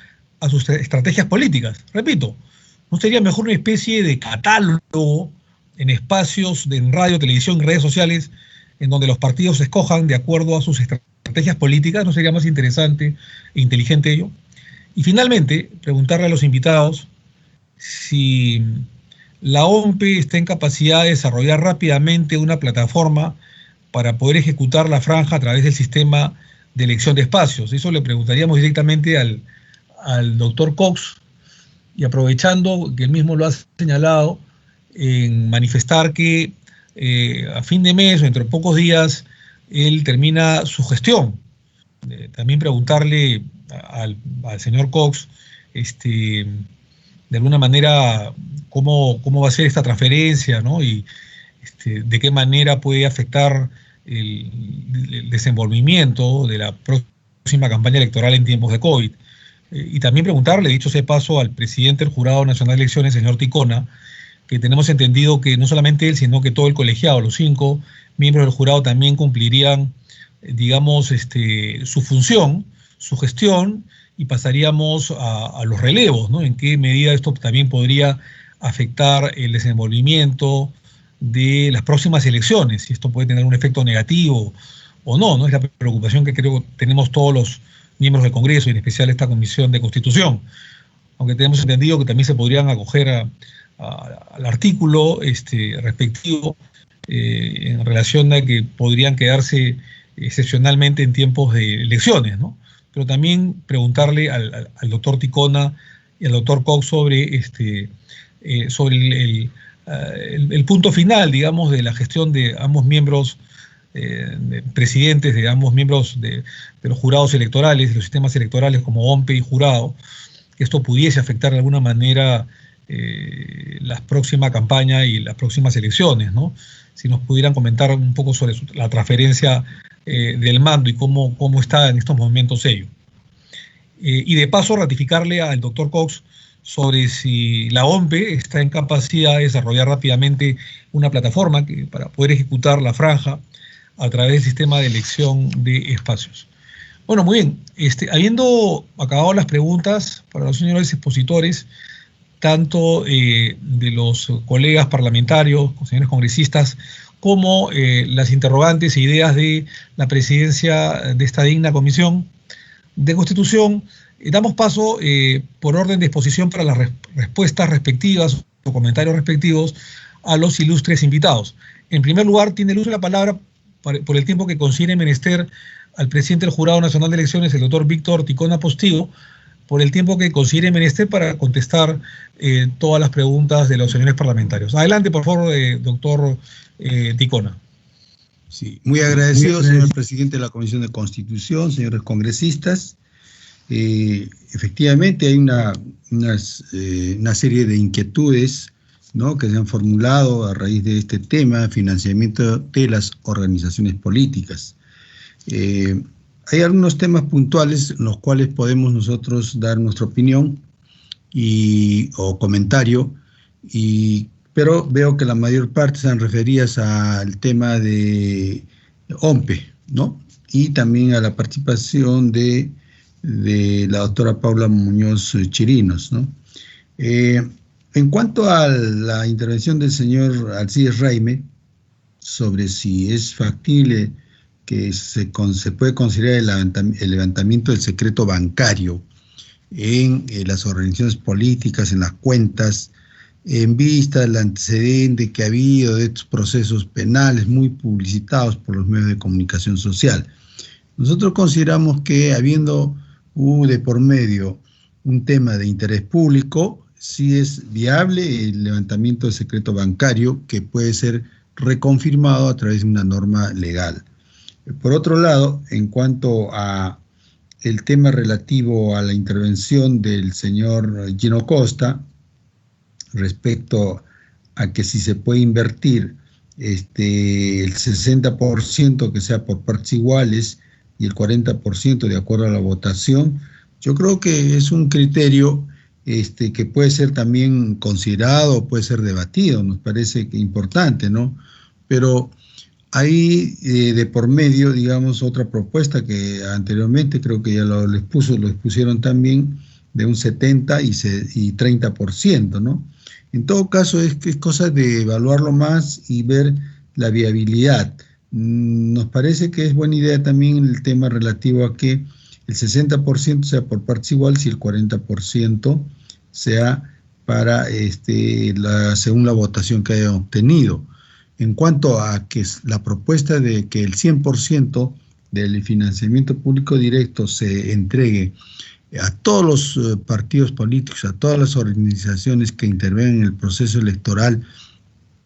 a sus estrategias políticas. Repito, ¿no sería mejor una especie de catálogo en espacios en radio, televisión y redes sociales en donde los partidos escojan de acuerdo a sus estrategias políticas? ¿No sería más interesante e inteligente ello? Y finalmente, preguntarle a los invitados si la OMPE está en capacidad de desarrollar rápidamente una plataforma para poder ejecutar la franja a través del sistema de elección de espacios. Eso le preguntaríamos directamente al doctor Cox, y aprovechando que él mismo lo ha señalado, en manifestar que a fin de mes o entre pocos días él termina su gestión. También preguntarle al señor Cox, de alguna manera, cómo va a ser esta transferencia, ¿no? Y de qué manera puede afectar el desenvolvimiento de la próxima campaña electoral en tiempos de COVID. Y también preguntarle, dicho sea de paso, al presidente del Jurado Nacional de Elecciones, señor Ticona, que tenemos entendido que no solamente él, sino que todo el colegiado, los 5 miembros del jurado también cumplirían, digamos, su función, su gestión, y pasaríamos a los relevos, ¿no? En qué medida esto también podría afectar el desenvolvimiento de las próximas elecciones, si esto puede tener un efecto negativo o no, ¿no? Es la preocupación que creo que tenemos todos los miembros del Congreso, y en especial esta Comisión de Constitución, aunque tenemos entendido que también se podrían acoger al artículo respectivo en relación a que podrían quedarse excepcionalmente en tiempos de elecciones, ¿no? Pero también preguntarle al doctor Ticona y al doctor Cox sobre el punto final, digamos, de la gestión de ambos miembros, presidentes de ambos miembros de los jurados electorales, de los sistemas electorales como OMPE y jurado, que esto pudiese afectar de alguna manera la próxima campaña y las próximas elecciones, ¿no? Si nos pudieran comentar un poco sobre la transferencia del mando y cómo está en estos momentos ello. Y de paso ratificarle al doctor Cox sobre si la OMPE está en capacidad de desarrollar rápidamente una plataforma para poder ejecutar la franja a través del sistema de elección de espacios. Bueno, muy bien. Habiendo acabado las preguntas para los señores expositores, tanto de los colegas parlamentarios, señores congresistas, como las interrogantes e ideas de la presidencia de esta digna Comisión de Constitución, damos paso por orden de exposición para las respuestas respectivas o comentarios respectivos a los ilustres invitados. En primer lugar, tiene el uso de la palabra por el tiempo que considere menester al presidente del Jurado Nacional de Elecciones, el doctor Víctor Ticona Postigo, por el tiempo que considere menester para contestar todas las preguntas de los señores parlamentarios. Adelante, por favor, doctor Ticona. Sí, muy agradecido, señor presidente de la Comisión de Constitución, señores congresistas. Efectivamente hay una serie de inquietudes, ¿no?, que se han formulado a raíz de este tema, financiamiento de las organizaciones políticas. Hay algunos temas puntuales en los cuales podemos nosotros dar nuestra opinión o comentario, pero veo que la mayor parte están referidas al tema de OMPE, ¿no?, y también a la participación de la doctora Paula Muñoz Chirinos, ¿no? En cuanto a la intervención del señor Alcides Reime sobre si es factible que se puede considerar el levantamiento del secreto bancario en las organizaciones políticas, en las cuentas, en vista del antecedente que ha habido de estos procesos penales muy publicitados por los medios de comunicación social. Nosotros consideramos que habiendo de por medio un tema de interés público, sí es viable el levantamiento del secreto bancario, que puede ser reconfirmado a través de una norma legal. Por otro lado, en cuanto a el tema relativo a la intervención del señor Gino Costa, respecto a que si se puede invertir el 60% que sea por partes iguales y el 40% de acuerdo a la votación, yo creo que es un criterio que puede ser también considerado, puede ser debatido, nos parece importante, ¿no? Pero hay de por medio, digamos, otra propuesta que anteriormente creo que ya lo expusieron también, de un 70 y 30%, ¿no? En todo caso es cosa de evaluarlo más y ver la viabilidad. Nos parece que es buena idea también el tema relativo a que el 60% sea por partes iguales y el 40% sea para según la votación que hayan obtenido. En cuanto a que la propuesta de que el 100% del financiamiento público directo se entregue a todos los partidos políticos, a todas las organizaciones que intervienen en el proceso electoral,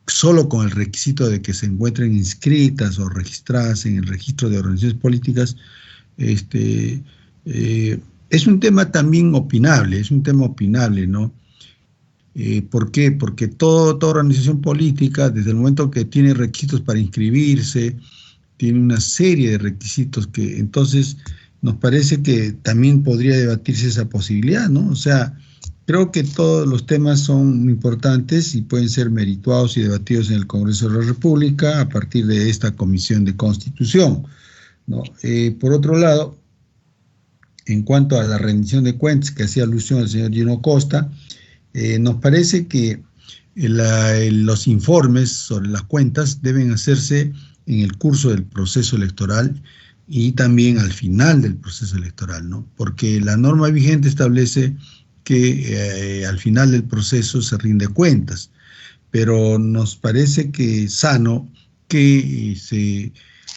solo con el requisito de que se encuentren inscritas o registradas en el registro de organizaciones políticas, es un tema también opinable, ¿no? ¿Por qué? Porque toda organización política, desde el momento que tiene requisitos para inscribirse, tiene una serie de requisitos que entonces nos parece que también podría debatirse esa posibilidad, ¿no? O sea, creo que todos los temas son importantes y pueden ser merituados y debatidos en el Congreso de la República a partir de esta Comisión de Constitución, ¿no? Por otro lado, en cuanto a la rendición de cuentas que hacía alusión al señor Gino Costa, nos parece que los informes sobre las cuentas deben hacerse en el curso del proceso electoral y también al final del proceso electoral, ¿no? Porque la norma vigente establece que al final del proceso se rinde cuentas, pero nos parece que es sano que se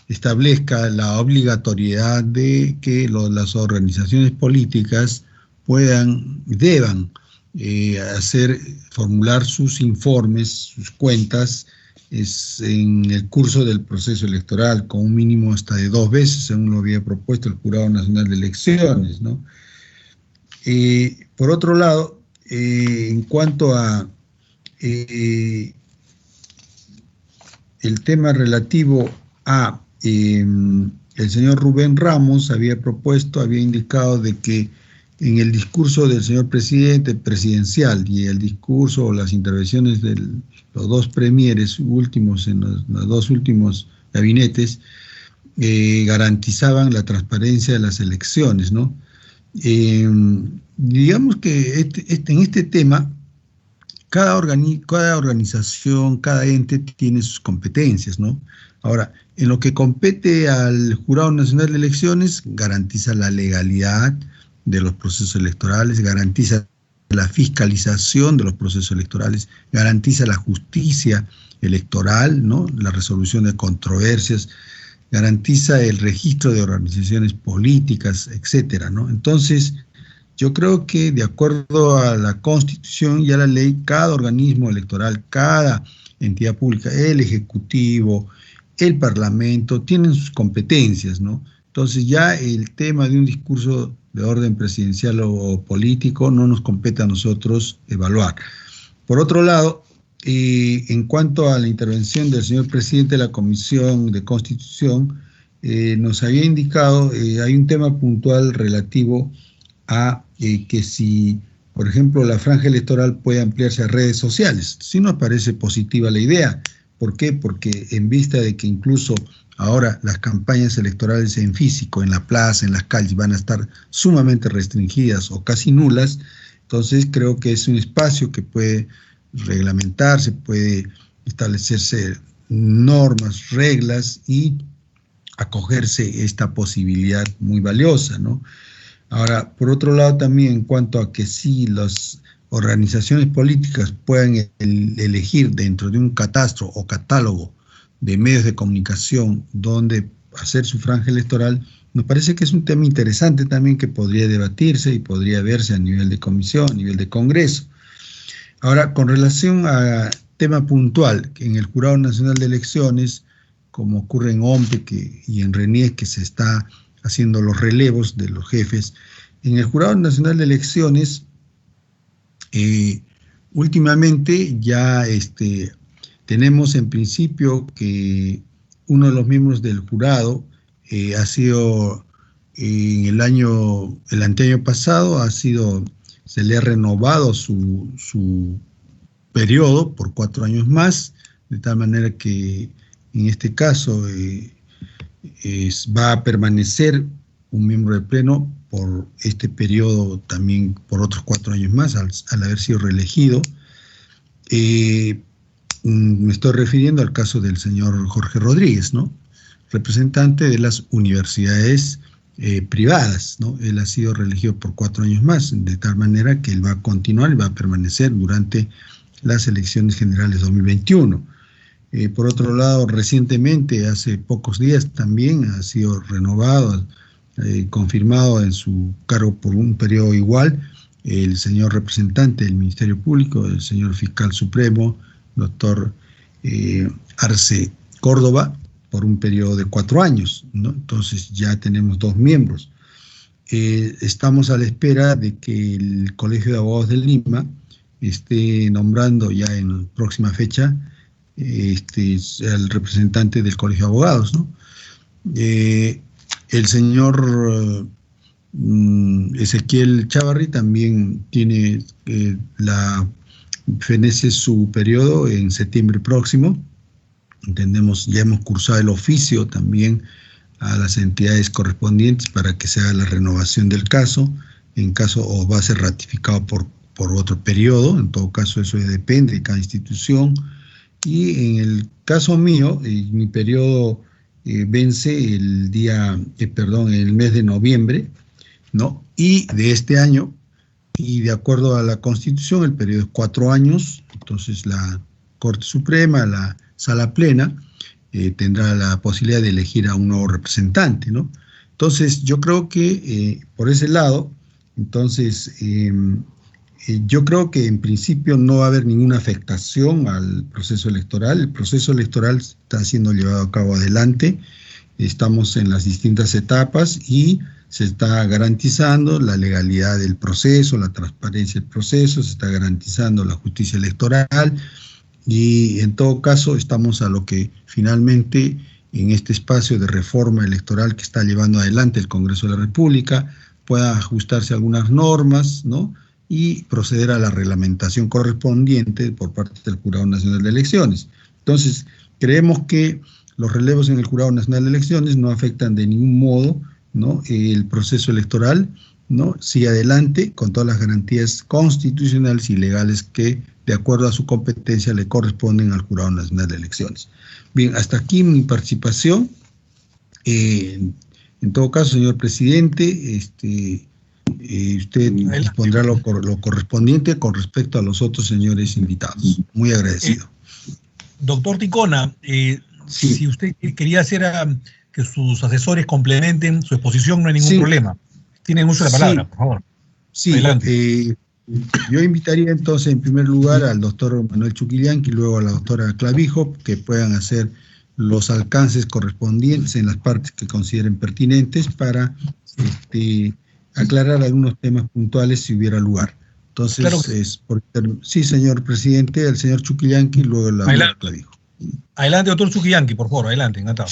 establezca la obligatoriedad de que las organizaciones políticas deban formular sus informes, sus cuentas, en el curso del proceso electoral, con un mínimo hasta de 2 veces, según lo había propuesto el Jurado Nacional de Elecciones, ¿no? Por otro lado, en cuanto a el tema relativo a el señor Rubén Ramos había indicado de que en el discurso del señor presidente presidencial y el discurso o las intervenciones de los 2 premieres últimos en los 2 últimos gabinetes garantizaban la transparencia de las elecciones, ¿no? Digamos que en este tema cada organización, cada ente tiene sus competencias, ¿no? Ahora, en lo que compete al Jurado Nacional de Elecciones, garantiza la legalidad de los procesos electorales, garantiza la fiscalización de los procesos electorales, garantiza la justicia electoral, ¿no? La resolución de controversias, garantiza el registro de organizaciones políticas, etcétera, ¿no? Entonces, yo creo que de acuerdo a la Constitución y a la ley, cada organismo electoral, cada entidad pública, el Ejecutivo, el Parlamento, tienen sus competencias, ¿no? Entonces ya el tema de un discurso de orden presidencial o político no nos compete a nosotros evaluar. Por otro lado, en cuanto a la intervención del señor presidente de la Comisión de Constitución, nos había indicado, hay un tema puntual relativo a que si, por ejemplo, la franja electoral puede ampliarse a redes sociales. Sí nos parece positiva la idea. ¿Por qué? Porque en vista de que incluso ahora las campañas electorales en físico, en la plaza, en las calles, van a estar sumamente restringidas o casi nulas, entonces creo que es un espacio que puede reglamentarse, puede establecerse normas, reglas y acogerse esta posibilidad muy valiosa, ¿no? Ahora, por otro lado también en cuanto a que sí las organizaciones políticas puedan elegir dentro de un catastro o catálogo de medios de comunicación donde hacer su franja electoral, nos parece que es un tema interesante también que podría debatirse y podría verse a nivel de comisión, a nivel de Congreso. Ahora, con relación a tema puntual, que en el Jurado Nacional de Elecciones, como ocurre en OMPE y en RENIEC, que se está haciendo los relevos de los jefes, en el Jurado Nacional de Elecciones, últimamente ya tenemos en principio que uno de los miembros del jurado ha sido en el anteaño pasado, se le ha renovado su periodo por 4 años más, de tal manera que en este caso va a permanecer un miembro del Pleno por este periodo también por otros 4 años más, al haber sido reelegido. Me estoy refiriendo al caso del señor Jorge Rodríguez, ¿no? Representante de las universidades privadas, ¿no? Él ha sido reelegido por 4 años más, de tal manera que él va a continuar y va a permanecer durante las elecciones generales 2021. Por otro lado, recientemente, hace pocos días también ha sido renovado, confirmado en su cargo por un periodo igual, el señor representante del Ministerio Público, el señor Fiscal Supremo, doctor Arce Córdoba, por un periodo de 4 años, ¿no? Entonces ya tenemos 2 miembros. Estamos a la espera de que el Colegio de Abogados de Lima esté nombrando ya en la próxima fecha al representante del Colegio de Abogados, ¿no? El señor Ezequiel Chávarri también tiene fenece su periodo en septiembre próximo. Entendemos, ya hemos cursado el oficio también a las entidades correspondientes para que se haga la renovación del caso, en caso o va a ser ratificado por otro periodo. En todo caso eso depende de cada institución. Y en el caso mío, mi periodo vence el mes de noviembre, ¿no? Y de este año, y de acuerdo a la Constitución, el periodo es 4 años. Entonces la Corte Suprema, la Sala Plena, tendrá la posibilidad de elegir a un nuevo representante, ¿no? Entonces yo creo que por ese lado, entonces yo creo que en principio no va a haber ninguna afectación al proceso electoral. El proceso electoral está siendo llevado a cabo adelante, estamos en las distintas etapas y se está garantizando la legalidad del proceso, la transparencia del proceso, se está garantizando la justicia electoral y en todo caso estamos a lo que finalmente en este espacio de reforma electoral que está llevando adelante el Congreso de la República pueda ajustarse algunas normas, ¿no? Y proceder a la reglamentación correspondiente por parte del Jurado Nacional de Elecciones. Entonces, creemos que los relevos en el Jurado Nacional de Elecciones no afectan de ningún modo, ¿no? El proceso electoral, ¿no? Sigue adelante con todas las garantías constitucionales y legales que, de acuerdo a su competencia, le corresponden al Jurado Nacional de Elecciones. Bien, hasta aquí mi participación. En todo caso, señor presidente, usted dispondrá lo correspondiente con respecto a los otros señores invitados. Muy agradecido. Doctor Ticona, sí. Si usted quería hacer que sus asesores complementen su exposición, no hay ningún problema. Tienen uso de la palabra, por favor. Sí, yo invitaría entonces en primer lugar al doctor Manuel Chuquillanqui y luego a la doctora Clavijo que puedan hacer los alcances correspondientes en las partes que consideren pertinentes para aclarar algunos temas puntuales si hubiera lugar. Entonces, claro sí, señor presidente, el señor Chuquillanqui, luego la dijo. Adelante, doctor Chuquillanqui, por favor, adelante, encantado.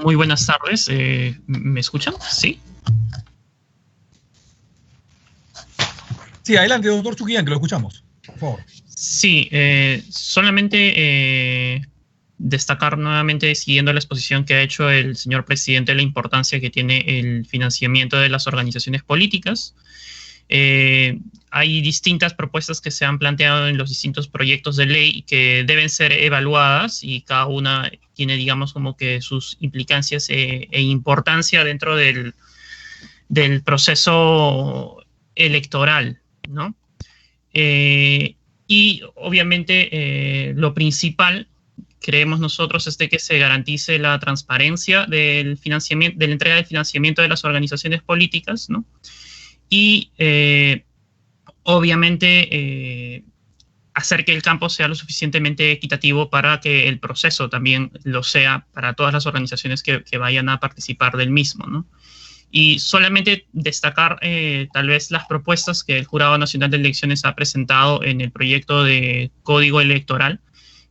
Muy buenas tardes, ¿me escuchan? ¿Sí? Sí, adelante, doctor Chuquillanqui, lo escuchamos, por favor. Sí, solamente destacar nuevamente, siguiendo la exposición que ha hecho el señor presidente, la importancia que tiene el financiamiento de las organizaciones políticas. Hay distintas propuestas que se han planteado en los distintos proyectos de ley que deben ser evaluadas y cada una tiene, digamos, como que sus implicancias e importancia dentro del proceso electoral, ¿no? Y obviamente lo principal, creemos nosotros, es de que se garantice la transparencia del financiamiento, de la entrega del financiamiento de las organizaciones políticas, ¿no? Y obviamente hacer que el campo sea lo suficientemente equitativo para que el proceso también lo sea para todas las organizaciones que vayan a participar del mismo, ¿no? Y solamente destacar tal vez las propuestas que el Jurado Nacional de Elecciones ha presentado en el proyecto de Código Electoral,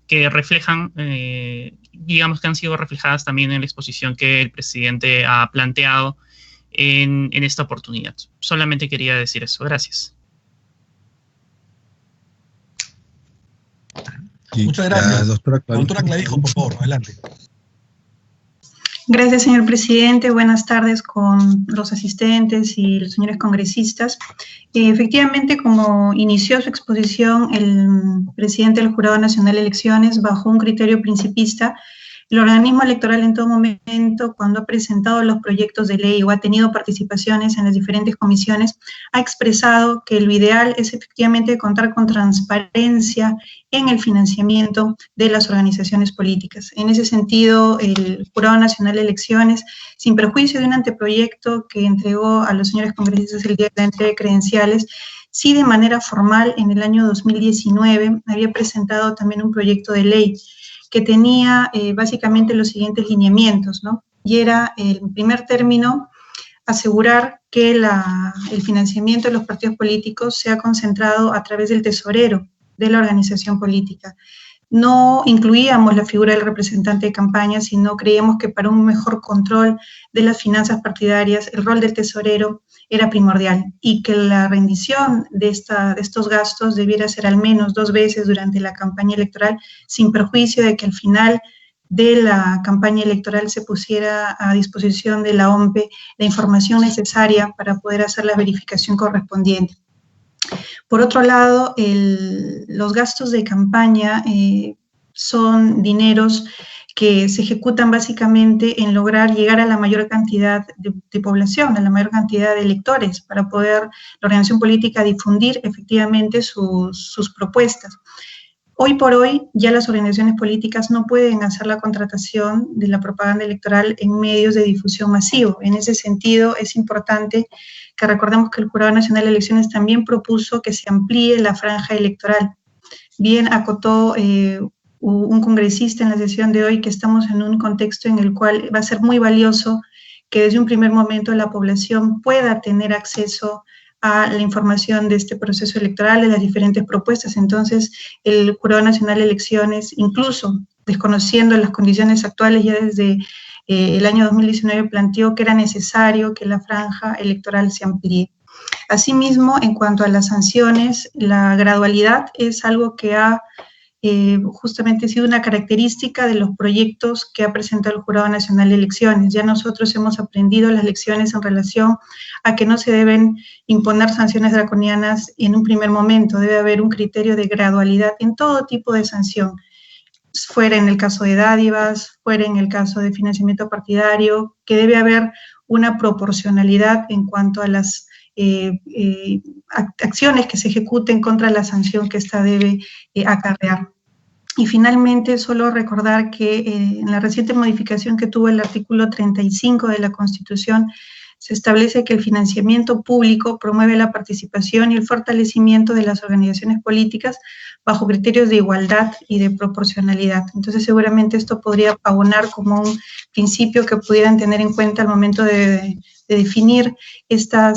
que reflejan, digamos que han sido reflejadas también en la exposición que el presidente ha planteado en esta oportunidad. Solamente quería decir eso. Gracias. Muchas gracias. Doctora Clavijo, por favor, adelante. Gracias, señor presidente. Buenas tardes con los asistentes y los señores congresistas. Efectivamente, como inició su exposición el presidente del Jurado Nacional de Elecciones, bajo un criterio principista, el organismo electoral en todo momento, cuando ha presentado los proyectos de ley o ha tenido participaciones en las diferentes comisiones, ha expresado que lo ideal es efectivamente contar con transparencia en el financiamiento de las organizaciones políticas. En ese sentido, el Jurado Nacional de Elecciones, sin perjuicio de un anteproyecto que entregó a los señores congresistas el día de la entrega de credenciales, sí de manera formal en el año 2019 había presentado también un proyecto de ley que tenía básicamente los siguientes lineamientos, ¿no? Y era, en primer término, asegurar que el financiamiento de los partidos políticos sea concentrado a través del tesorero de la organización política. No incluíamos la figura del representante de campaña, sino creíamos que para un mejor control de las finanzas partidarias, el rol del tesorero era primordial y que la rendición de estos gastos debiera ser al menos 2 veces durante la campaña electoral, sin perjuicio de que al final de la campaña electoral se pusiera a disposición de la OMPE la información necesaria para poder hacer la verificación correspondiente. Por otro lado, los gastos de campaña son dineros que se ejecutan básicamente en lograr llegar a la mayor cantidad de población, a la mayor cantidad de electores, para poder la organización política difundir efectivamente sus propuestas. Hoy por hoy ya las organizaciones políticas no pueden hacer la contratación de la propaganda electoral en medios de difusión masivo. En ese sentido es importante que recordemos que el Jurado Nacional de Elecciones también propuso que se amplíe la franja electoral. Bien acotó un congresista en la sesión de hoy que estamos en un contexto en el cual va a ser muy valioso que desde un primer momento la población pueda tener acceso a la información de este proceso electoral, de las diferentes propuestas. Entonces, el Jurado Nacional de Elecciones, incluso desconociendo las condiciones actuales, ya desde el año 2019 planteó que era necesario que la franja electoral se amplíe. Asimismo, en cuanto a las sanciones, la gradualidad es algo que ha justamente sido una característica de los proyectos que ha presentado el Jurado Nacional de Elecciones. Ya nosotros hemos aprendido las lecciones en relación a que no se deben imponer sanciones draconianas en un primer momento, debe haber un criterio de gradualidad en todo tipo de sanción, fuera en el caso de dádivas, fuera en el caso de financiamiento partidario, que debe haber una proporcionalidad en cuanto a las acciones que se ejecuten contra la sanción que ésta debe acarrear. Y finalmente, solo recordar que en la reciente modificación que tuvo el artículo 35 de la Constitución, se establece que el financiamiento público promueve la participación y el fortalecimiento de las organizaciones políticas bajo criterios de igualdad y de proporcionalidad. Entonces, seguramente esto podría abonar como un principio que pudieran tener en cuenta al momento de definir esta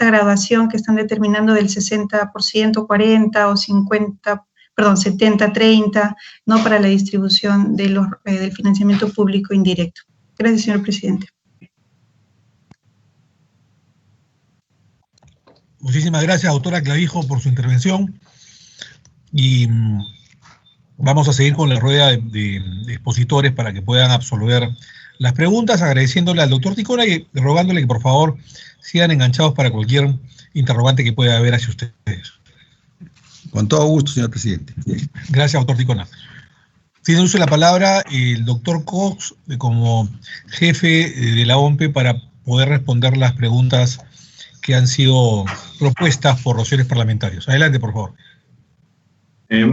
graduación que están determinando del 60%, 40 o 50, perdón, 70-30, ¿no?, para la distribución de del financiamiento público indirecto. Gracias, señor presidente. Muchísimas gracias, doctora Clavijo, por su intervención. Y vamos a seguir con la rueda de expositores para que puedan absolver las preguntas, agradeciéndole al doctor Ticona y rogándole que por favor sigan enganchados para cualquier interrogante que pueda haber hacia ustedes. Con todo gusto, señor presidente. Gracias, doctor Ticona. Tiene uso de la palabra el doctor Cox como jefe de la OMPE para poder responder las preguntas que han sido propuestas por los señores parlamentarios. Adelante, por favor.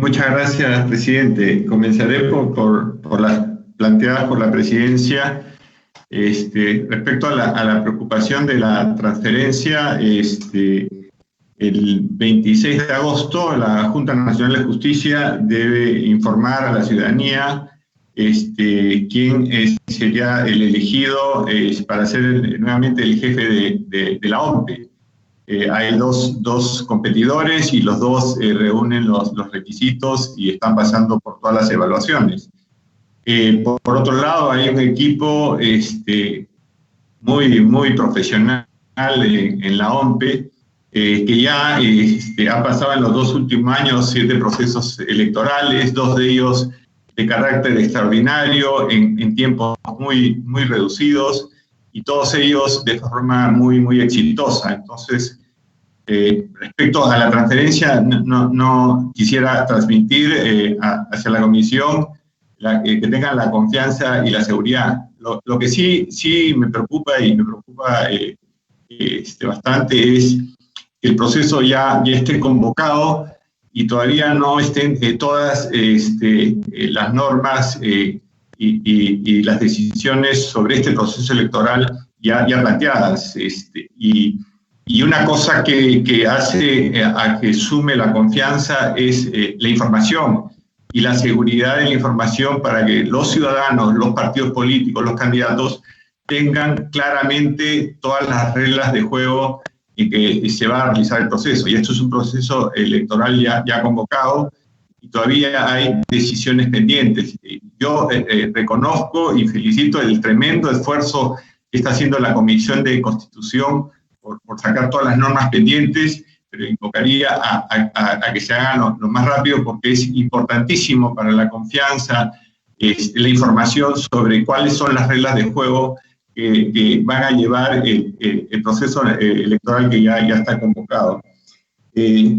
Muchas gracias, presidente. Comenzaré por las planteadas por la presidencia. Respecto a la preocupación de la transferencia, el 26 de agosto la Junta Nacional de Justicia debe informar a la ciudadanía quién sería el elegido para ser nuevamente el jefe de la OMPE. Hay dos competidores y los dos reúnen los requisitos y están pasando por todas las evaluaciones. Por otro lado, hay un equipo muy profesional en la OMPE, que ya ha pasado en los 2 últimos años 7 procesos electorales, 2 de ellos de carácter extraordinario, en tiempos muy reducidos, y todos ellos de forma muy exitosa. Entonces, respecto a la transferencia, no quisiera transmitir hacia la comisión que tengan la confianza y la seguridad. Lo que sí me preocupa, y me preocupa bastante, es que el proceso ya esté convocado y todavía no estén todas las normas y las decisiones sobre este proceso electoral ya planteadas. Y una cosa que hace a que sume la confianza es la información y la seguridad de la información para que los ciudadanos, los partidos políticos, los candidatos tengan claramente todas las reglas de juego en que se va a realizar el proceso. Y esto es un proceso electoral ya convocado y todavía hay decisiones pendientes. Yo reconozco y felicito el tremendo esfuerzo que está haciendo la Comisión de Constitución por sacar todas las normas pendientes, pero invocaría a que se hagan lo más rápido, porque es importantísimo para la confianza la información sobre cuáles son las reglas de juego que van a llevar el proceso electoral que ya está convocado.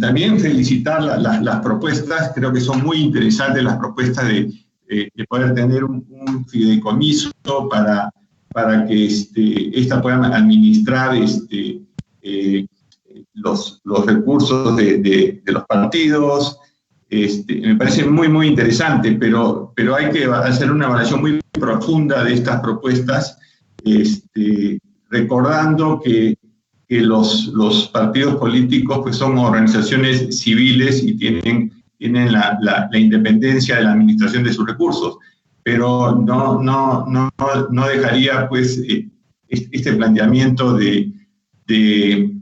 También felicitar las propuestas. Creo que son muy interesantes las propuestas de poder tener un fideicomiso para que esta puedan administrar los recursos de los partidos. Me parece muy interesante, pero hay que hacer una evaluación muy profunda de estas propuestas, recordando que los partidos políticos pues son organizaciones civiles y tienen la independencia de la administración de sus recursos, pero no dejaría pues este planteamiento de que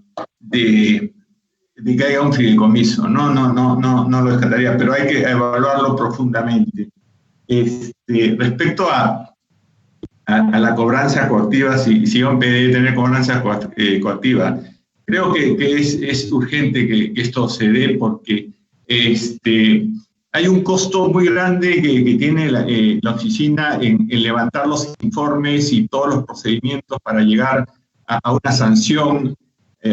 haya un fideicomiso. No lo descartaría, pero hay que evaluarlo profundamente. Respecto a la cobranza coactiva, si OMPE debe tener cobranza coactiva, creo que es urgente que esto se dé, porque hay un costo muy grande que tiene la oficina en levantar los informes y todos los procedimientos para llegar a una sanción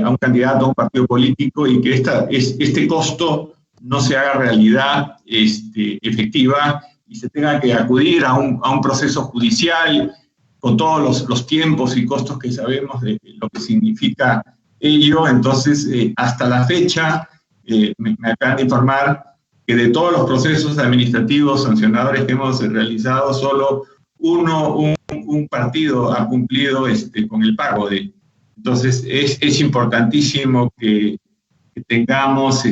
a un candidato, a un partido político, y que este costo no se haga realidad efectiva y se tenga que acudir a un proceso judicial con todos los tiempos y costos que sabemos de lo que significa ello. Entonces, hasta la fecha, me acaban de informar que de todos los procesos administrativos sancionadores que hemos realizado, solo un partido ha cumplido con el pago de. Entonces, es importantísimo que tengamos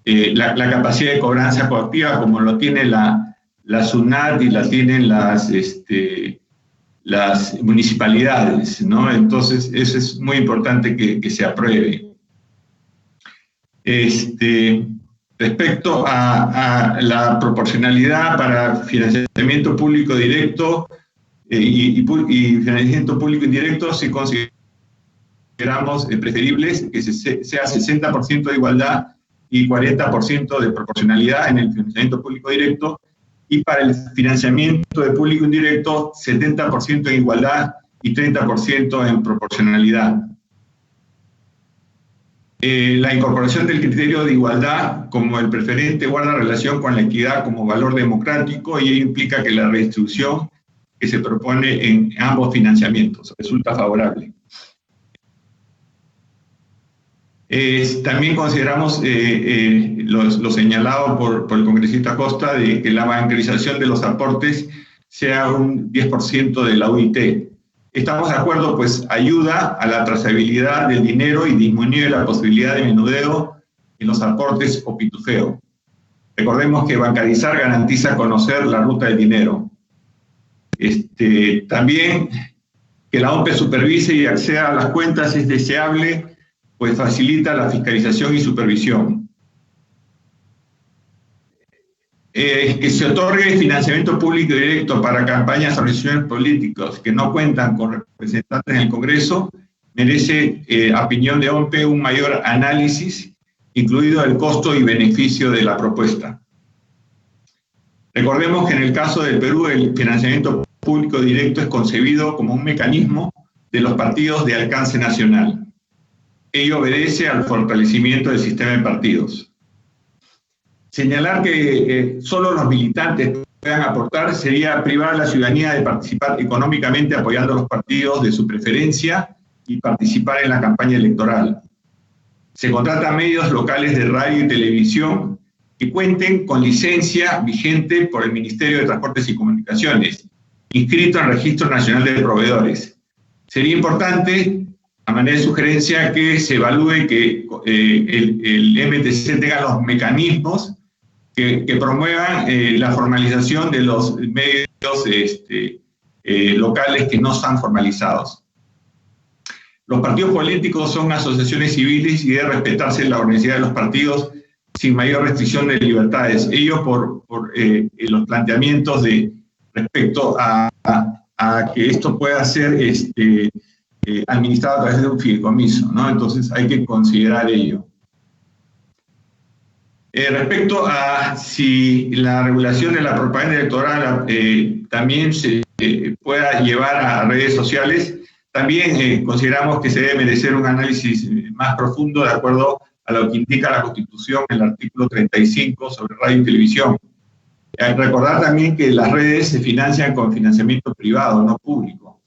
la capacidad de cobranza coactiva como lo tiene la SUNAT y la tienen las municipalidades, ¿no? Entonces, eso es muy importante que se apruebe. Respecto a la proporcionalidad para financiamiento público directo y financiamiento público indirecto, sí consideramos preferibles que sea 60% de igualdad y 40% de proporcionalidad en el financiamiento público directo, y para el financiamiento de público indirecto, 70% en igualdad y 30% en proporcionalidad. La incorporación del criterio de igualdad como el preferente guarda relación con la equidad como valor democrático, y ello implica que la redistribución que se propone en ambos financiamientos resulta favorable. También consideramos lo señalado por el congresista Costa, de que la bancarización de los aportes sea un 10% de la UIT. Estamos de acuerdo, pues ayuda a la trazabilidad del dinero y disminuye la posibilidad de menudeo en los aportes o pitufeo. Recordemos que bancarizar garantiza conocer la ruta del dinero. También que la OMPE supervise y acceda a las cuentas es deseable, pues facilita la fiscalización y supervisión. Que se otorgue financiamiento público directo para campañas o organizaciones políticas que no cuentan con representantes en el Congreso merece, a opinión de OMPE, un mayor análisis, incluido el costo y beneficio de la propuesta. Recordemos que en el caso del Perú, el financiamiento público directo es concebido como un mecanismo de los partidos de alcance nacional. Ello obedece al fortalecimiento del sistema de partidos. Señalar que solo los militantes puedan aportar sería privar a la ciudadanía de participar económicamente apoyando a los partidos de su preferencia y participar en la campaña electoral. Se contratan medios locales de radio y televisión que cuenten con licencia vigente por el Ministerio de Transportes y Comunicaciones, inscrito en el Registro Nacional de Proveedores. Sería importante, a manera de sugerencia, que se evalúe que el MTC tenga los mecanismos que promuevan la formalización de los medios locales que no están formalizados. Los partidos políticos son asociaciones civiles y debe respetarse la organicidad de los partidos sin mayor restricción de libertades. Ello por los planteamientos respecto a que esto pueda ser administrado a través de un fideicomiso, ¿no? Entonces hay que considerar ello. Respecto a si la regulación de la propaganda electoral también se pueda llevar a redes sociales, también consideramos que se debe merecer un análisis más profundo de acuerdo a lo que indica la Constitución en el artículo 35 sobre radio y televisión. Recordar también que las redes se financian con financiamiento privado, no público.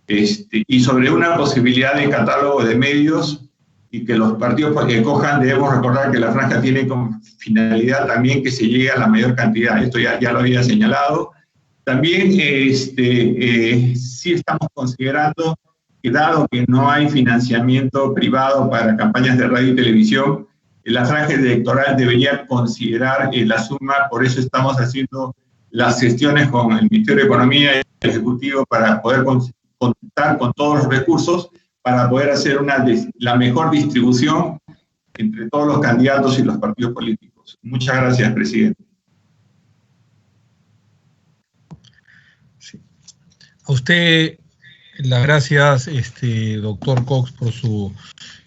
Y sobre una posibilidad de catálogo de medios y que los partidos que cojan, debemos recordar que la franja tiene como finalidad también que se llegue a la mayor cantidad. Esto ya lo había señalado. También sí estamos considerando que, dado que no hay financiamiento privado para campañas de radio y televisión, la franja electoral debería considerar la suma. Por eso estamos haciendo las gestiones con el Ministerio de Economía y el Ejecutivo para poder contar con todos los recursos para poder hacer la mejor distribución entre todos los candidatos y los partidos políticos. Muchas gracias, presidente. Sí. A usted las gracias, doctor Cox, por su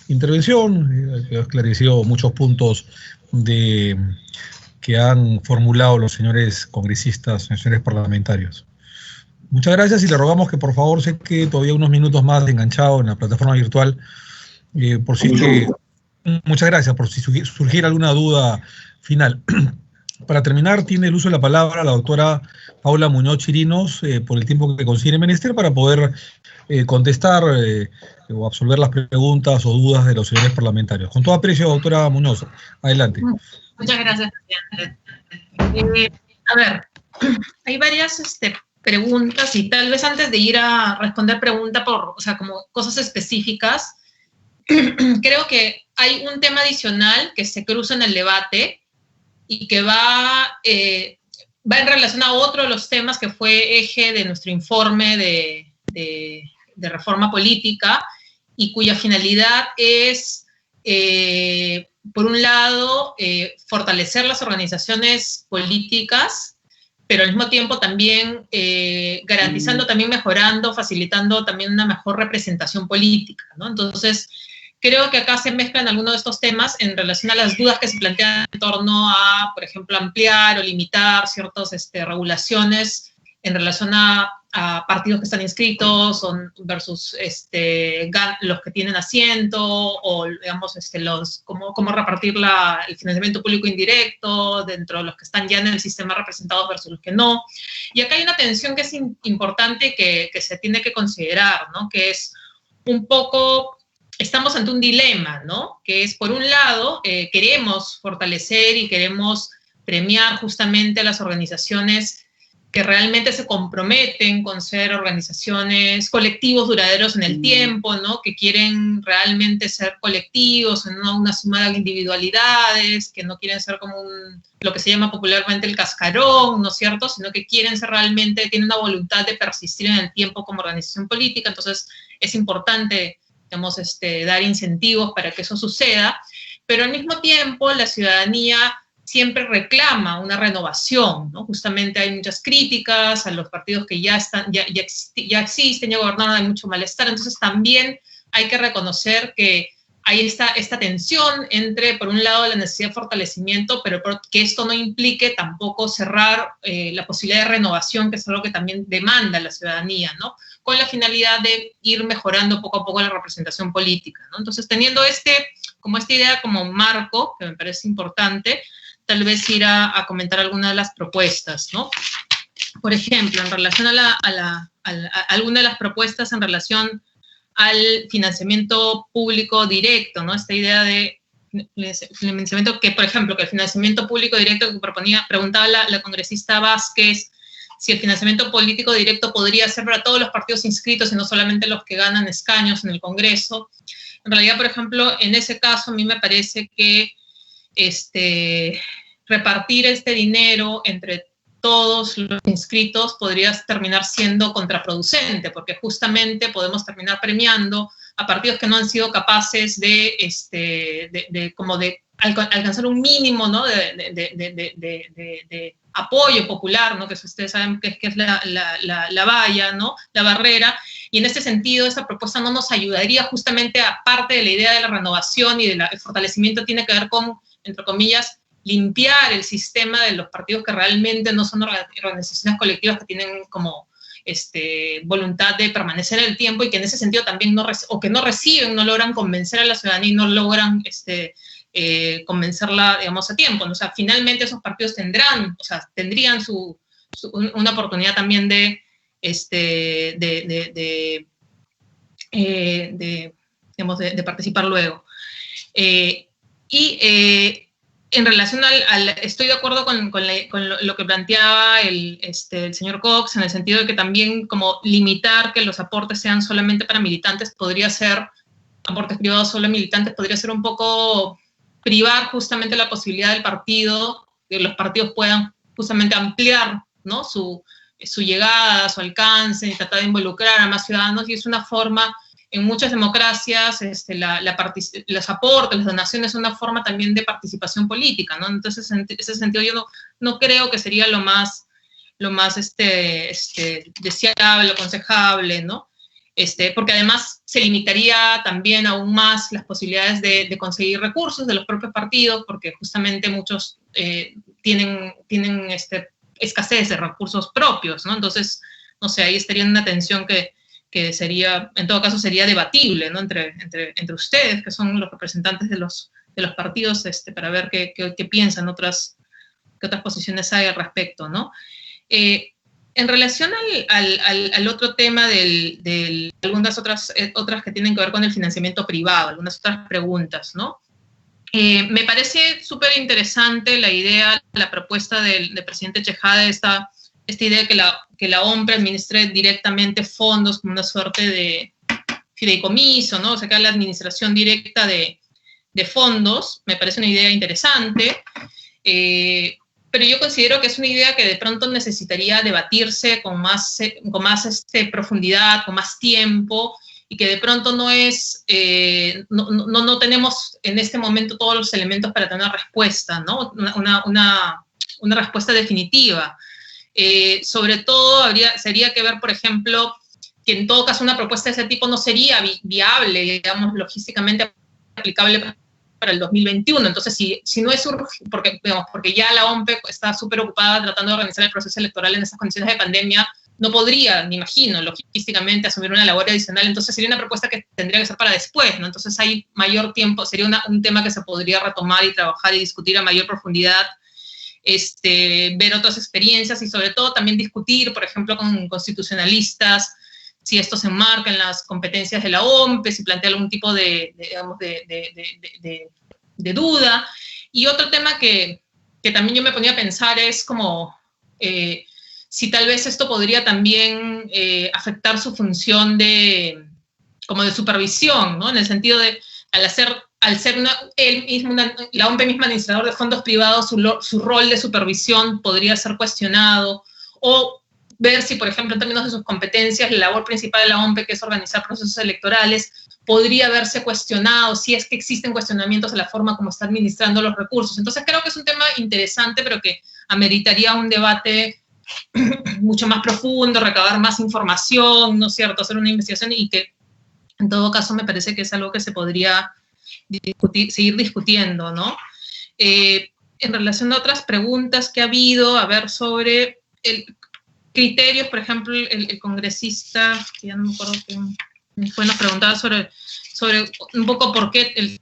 intervención, que ha esclarecido muchos puntos que han formulado los señores congresistas, señores parlamentarios. Muchas gracias y le rogamos que por favor se quede todavía unos minutos más enganchado en la plataforma virtual, muchas gracias, por si surgiera alguna duda final. Para terminar, tiene el uso de la palabra la doctora Paula Muñoz Chirinos, por el tiempo que considere menester, para poder contestar o absolver las preguntas o dudas de los señores parlamentarios. Con todo aprecio, doctora Muñoz, adelante. Muchas gracias, presidente. A ver, hay varias preguntas y tal vez antes de ir a responder pregunta por, o sea, como cosas específicas, creo que hay un tema adicional que se cruza en el debate y que va en relación a otro de los temas que fue eje de nuestro informe de reforma política y cuya finalidad es, por un lado, fortalecer las organizaciones políticas, pero al mismo tiempo también garantizando, también mejorando, facilitando también una mejor representación política, ¿no? Entonces, creo que acá se mezclan algunos de estos temas en relación a las dudas que se plantean en torno a, por ejemplo, ampliar o limitar ciertas regulaciones en relación a partidos que están inscritos versus los que tienen asiento, o digamos cómo repartir el financiamiento público indirecto dentro de los que están ya en el sistema representados versus los que no. Y acá hay una tensión que es importante que se tiene que considerar, ¿no? Que es un poco, estamos ante un dilema, ¿no? Que es, por un lado, queremos fortalecer y queremos premiar justamente a las organizaciones que realmente se comprometen con ser organizaciones, colectivos duraderos en el tiempo, ¿no? Que quieren realmente ser colectivos, no una suma de individualidades, que no quieren ser como lo que se llama popularmente el cascarón, ¿no es cierto? Sino que quieren ser realmente, tienen una voluntad de persistir en el tiempo como organización política. Entonces es importante, digamos, dar incentivos para que eso suceda, pero al mismo tiempo la ciudadanía siempre reclama una renovación, ¿no? Justamente hay muchas críticas a los partidos que ya existen, ya gobernaron, hay mucho malestar. Entonces también hay que reconocer que hay esta tensión entre, por un lado, la necesidad de fortalecimiento, pero que esto no implique tampoco cerrar la posibilidad de renovación, que es algo que también demanda la ciudadanía, ¿no? Con la finalidad de ir mejorando poco a poco la representación política, ¿no? Entonces, teniendo esta idea como marco, que me parece importante, tal vez ir a comentar algunas de las propuestas, ¿no? Por ejemplo, en relación a alguna de las propuestas en relación al financiamiento público directo, ¿no? Esta idea de financiamiento que, por ejemplo, que el financiamiento público directo que preguntaba la congresista Vázquez, si el financiamiento político directo podría ser para todos los partidos inscritos y no solamente los que ganan escaños en el Congreso. En realidad, por ejemplo, en ese caso a mí me parece que repartir este dinero entre todos los inscritos podría terminar siendo contraproducente, porque justamente podemos terminar premiando a partidos que no han sido capaces de alcanzar un mínimo, ¿no? de apoyo popular, ¿no? Que ustedes saben que es la valla, ¿no? La barrera. Y en este sentido, esta propuesta no nos ayudaría justamente, aparte de la idea de la renovación y del fortalecimiento, tiene que ver con, entre comillas, limpiar el sistema de los partidos que realmente no son organizaciones colectivas que tienen como voluntad de permanecer en el tiempo y que en ese sentido también no reciben, no logran convencer a la ciudadanía y no logran convencerla, digamos, a tiempo, ¿no? O sea, finalmente esos partidos tendrían una oportunidad también de participar luego. En relación estoy de acuerdo con lo que planteaba el señor Cox, en el sentido de que también como limitar que los aportes sean solamente para militantes podría ser, aportes privados solo a militantes, podría ser un poco privar justamente la posibilidad del partido, que los partidos puedan justamente ampliar, ¿no? su llegada, su alcance, y tratar de involucrar a más ciudadanos, y es una forma. En muchas democracias, los aportes, las donaciones son una forma también de participación política, ¿no? Entonces, en ese sentido, yo no creo que sería lo más deseable, aconsejable, ¿no? Porque además se limitaría también aún más las posibilidades de conseguir recursos de los propios partidos, porque justamente muchos tienen escasez de recursos propios, ¿no? Entonces, no sé, ahí estaría una tensión que sería, en todo caso, sería debatible, ¿no? entre ustedes, que son los representantes de los partidos, para ver qué piensan, qué otras posiciones hay al respecto, ¿no? En relación al otro tema de algunas otras que tienen que ver con el financiamiento privado, algunas otras preguntas, ¿no? Me parece súper interesante la idea, la propuesta del presidente Chejade, esta esta idea de que la OMPE administre directamente fondos como una suerte de fideicomiso, ¿no? O sea, que la administración directa de fondos, me parece una idea interesante, pero yo considero que es una idea que de pronto necesitaría debatirse con más profundidad, con más tiempo, y que de pronto no tenemos en este momento todos los elementos para tener una respuesta, ¿no? Una respuesta definitiva. Sobre todo sería que ver, por ejemplo, que en todo caso una propuesta de ese tipo no sería viable, digamos, logísticamente aplicable para el 2021. Entonces, si no es porque ya la OMPE está súper ocupada tratando de organizar el proceso electoral en esas condiciones de pandemia, no podría, me imagino, logísticamente asumir una labor adicional. Entonces sería una propuesta que tendría que ser para después, ¿no? Entonces hay mayor tiempo, sería un tema que se podría retomar y trabajar y discutir a mayor profundidad, ver otras experiencias y sobre todo también discutir, por ejemplo, con constitucionalistas, si esto se enmarca en las competencias de la OMPE, si plantea algún tipo de duda. Y otro tema que también yo me ponía a pensar es como si tal vez esto podría también afectar su función de supervisión, ¿no? En el sentido de, al ser la OMPE misma administrador de fondos privados, su rol de supervisión podría ser cuestionado, o ver si, por ejemplo, en términos de sus competencias, la labor principal de la OMPE, que es organizar procesos electorales, podría verse cuestionado, si es que existen cuestionamientos a la forma como está administrando los recursos. Entonces creo que es un tema interesante, pero que ameritaría un debate mucho más profundo, recabar más información, ¿no es cierto?, hacer una investigación, y que en todo caso me parece que es algo que se podría seguir discutiendo, ¿no? En relación a otras preguntas que ha habido, a ver, sobre criterios, por ejemplo, el congresista, que ya no me acuerdo quién fue, nos preguntaba sobre un poco por qué el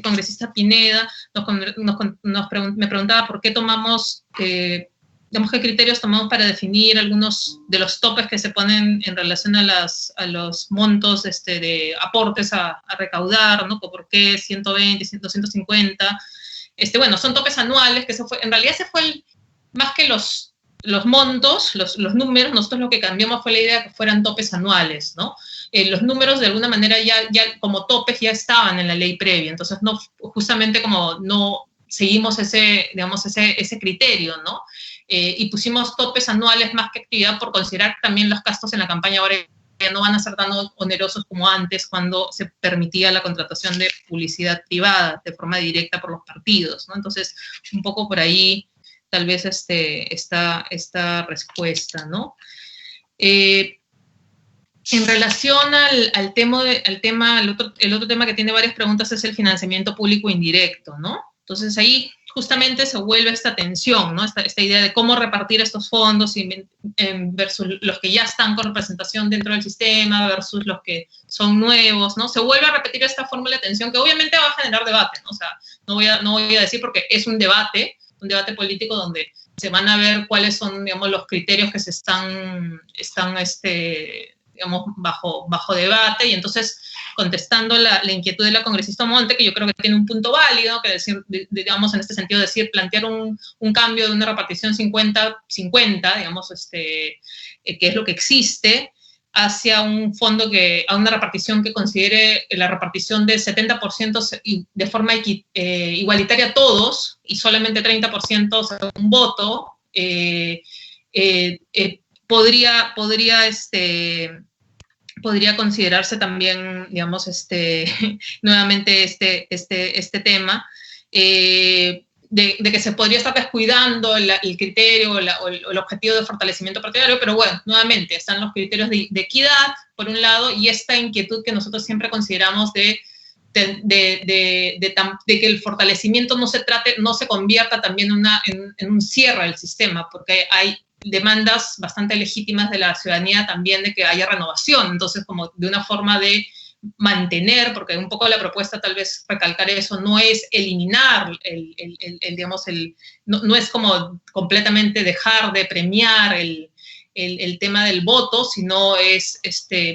congresista Pineda me preguntaba por qué tomamos, digamos, qué criterios tomamos para definir algunos de los topes que se ponen en relación a los montos de aportes a recaudar, ¿no? ¿Por qué 120, 250? Bueno, son topes anuales, que en realidad más que los montos, los números, nosotros lo que cambiamos fue la idea de que fueran topes anuales, ¿no? Los números de alguna manera ya como topes ya estaban en la ley previa, entonces justamente como no seguimos ese criterio, ¿no? Y pusimos topes anuales más que actividad por considerar también los gastos en la campaña ahora ya no van a ser tan onerosos como antes, cuando se permitía la contratación de publicidad privada de forma directa por los partidos, ¿no? Entonces, un poco por ahí tal vez esta respuesta, ¿no? En relación al otro tema que tiene varias preguntas es el financiamiento público indirecto, ¿no? Entonces ahí justamente se vuelve esta tensión, ¿no? Esta idea de cómo repartir estos fondos versus los que ya están con representación dentro del sistema versus los que son nuevos, ¿no? Se vuelve a repetir esta fórmula de tensión que obviamente va a generar debate, ¿no? O sea, no voy a decir, porque es un debate político donde se van a ver cuáles son, digamos, los criterios que se están digamos, bajo debate, y entonces, contestando la inquietud de la congresista Monte, que yo creo que tiene un punto válido, que decir, digamos, en este sentido, plantear un cambio de una repartición 50-50, digamos, que es lo que existe, hacia a una repartición que considere la repartición del 70% de forma igualitaria a todos, y solamente 30% según un voto, podría considerarse también, digamos, nuevamente este tema, de que se podría estar descuidando el criterio o el objetivo de fortalecimiento partidario, pero bueno, nuevamente están los criterios de equidad, por un lado, y esta inquietud que nosotros siempre consideramos de que el fortalecimiento no se convierta también en un cierre del sistema, porque hay demandas bastante legítimas de la ciudadanía también de que haya renovación. Entonces, como de una forma de mantener, porque un poco la propuesta, tal vez recalcar eso, no es eliminar no es como completamente dejar de premiar el tema del voto, sino es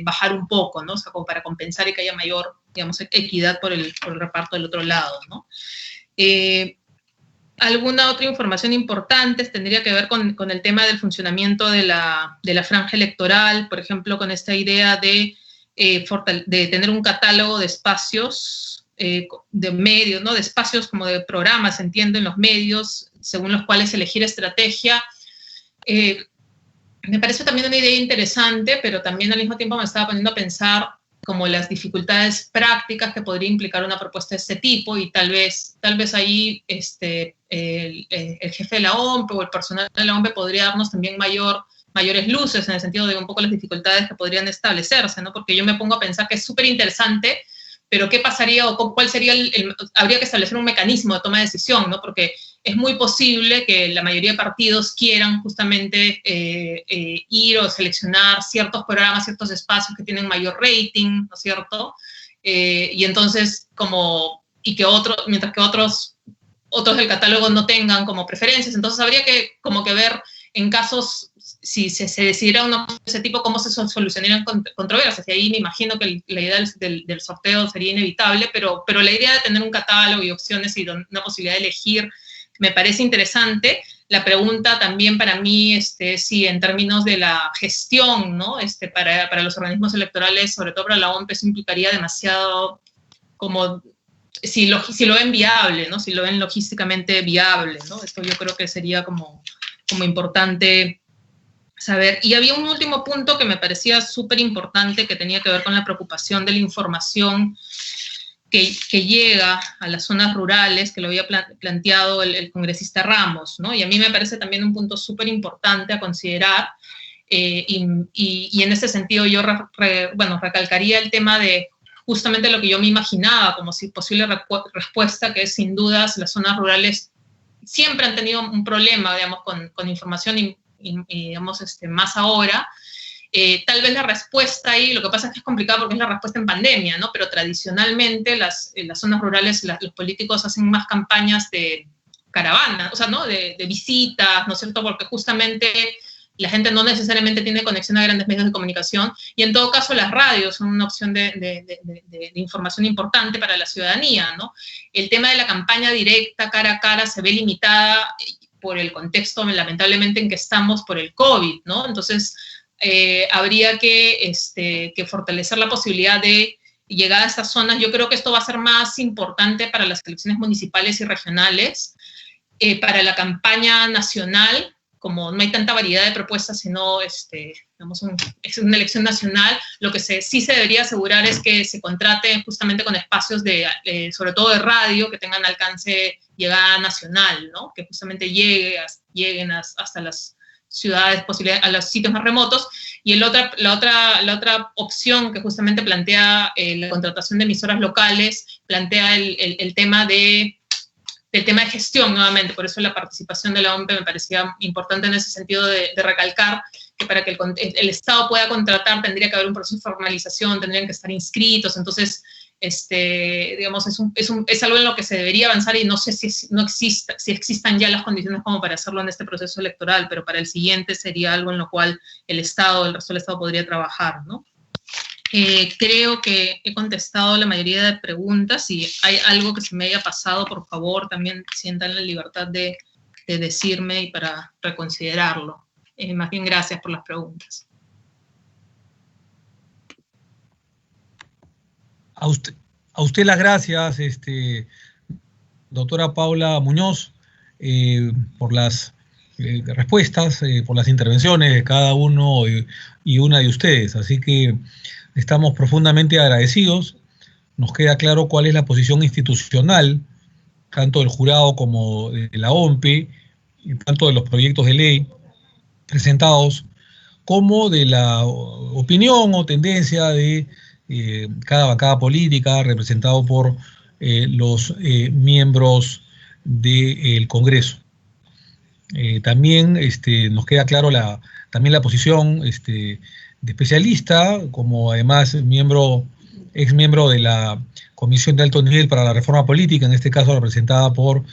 bajar un poco, ¿no? O sea, como para compensar y que haya mayor, digamos, equidad por el reparto del otro lado, ¿no? Alguna otra información importante tendría que ver con el tema del funcionamiento de la franja electoral, por ejemplo, con esta idea de tener un catálogo de espacios de medios, ¿no? De espacios como de programas, entiendo, en los medios, según los cuales elegir estrategia. Me parece también una idea interesante, pero también al mismo tiempo me estaba poniendo a pensar como las dificultades prácticas que podría implicar una propuesta de este tipo, y tal vez ahí el jefe de la OMPE o el personal de la OMPE podría darnos también mayores luces en el sentido de un poco las dificultades que podrían establecerse, ¿no? Porque yo me pongo a pensar que es súper interesante, pero ¿qué pasaría o cuál sería habría que establecer un mecanismo de toma de decisión, ¿no? Porque es muy posible que la mayoría de partidos quieran justamente ir o seleccionar ciertos programas, ciertos espacios que tienen mayor rating, ¿no es cierto? Y entonces, mientras que otros del catálogo no tengan como preferencias, entonces habría que como que ver en casos, si se decidiera uno de ese tipo, cómo se solucionarían controversias. Y ahí me imagino que la idea del sorteo sería inevitable, pero la idea de tener un catálogo y opciones y una posibilidad de elegir me parece interesante. La pregunta también para mí, si en términos de la gestión, ¿no? Para los organismos electorales, sobre todo para la OMPE, eso implicaría demasiado, como, si lo ven viable, ¿no? Si lo ven logísticamente viable, ¿no? Esto yo creo que sería como importante saber. Y había un último punto que me parecía súper importante, que tenía que ver con la preocupación de la información que llega a las zonas rurales, que lo había planteado el congresista Ramos, ¿no? Y a mí me parece también un punto súper importante a considerar, y en ese sentido yo recalcaría el tema de justamente lo que yo me imaginaba como si posible respuesta, que es sin dudas las zonas rurales siempre han tenido un problema, digamos, con información y digamos, más ahora. Tal vez la respuesta ahí, lo que pasa es que es complicado porque es la respuesta en pandemia, ¿no? Pero tradicionalmente en las zonas rurales los políticos hacen más campañas de caravana, o sea, ¿no? De visitas, ¿no es cierto? Porque justamente la gente no necesariamente tiene conexión a grandes medios de comunicación, y en todo caso las radios son una opción de información importante para la ciudadanía, ¿no? El tema de la campaña directa, cara a cara, se ve limitada por el contexto, lamentablemente, en que estamos por el COVID, ¿no? Entonces, habría que fortalecer la posibilidad de llegar a estas zonas. Yo creo que esto va a ser más importante para las elecciones municipales y regionales. Para la campaña nacional, como no hay tanta variedad de propuestas, sino digamos es una elección nacional, lo que sí se debería asegurar es que se contrate justamente con espacios sobre todo de radio, que tengan alcance, llegada nacional, ¿no? Que justamente lleguen hasta las ciudades, a los sitios más remotos. Y la otra opción que justamente plantea la contratación de emisoras locales, plantea el tema del tema de gestión nuevamente. Por eso la participación de la OMPE me parecía importante en ese sentido de recalcar que para que el Estado pueda contratar tendría que haber un proceso de formalización, tendrían que estar inscritos. Entonces, digamos, es algo en lo que se debería avanzar, y no sé si existan ya las condiciones como para hacerlo en este proceso electoral, pero para el siguiente sería algo en lo cual el resto del Estado podría trabajar, ¿no? Creo que he contestado la mayoría de preguntas. Si hay algo que se me haya pasado, por favor, también sientan la libertad de decirme y para reconsiderarlo. Más bien, gracias por las preguntas. A usted las gracias, doctora Paula Muñoz, por las respuestas, por las intervenciones de cada uno y una de ustedes. Así que estamos profundamente agradecidos. Nos queda claro cuál es la posición institucional, tanto del jurado como de la OMPE, y tanto de los proyectos de ley presentados, como de la opinión o tendencia de cada bancada política representado por los miembros del Congreso. También nos queda claro también la posición de especialista, como además ex miembro de la Comisión de Alto Nivel para la Reforma Política, en este caso representada por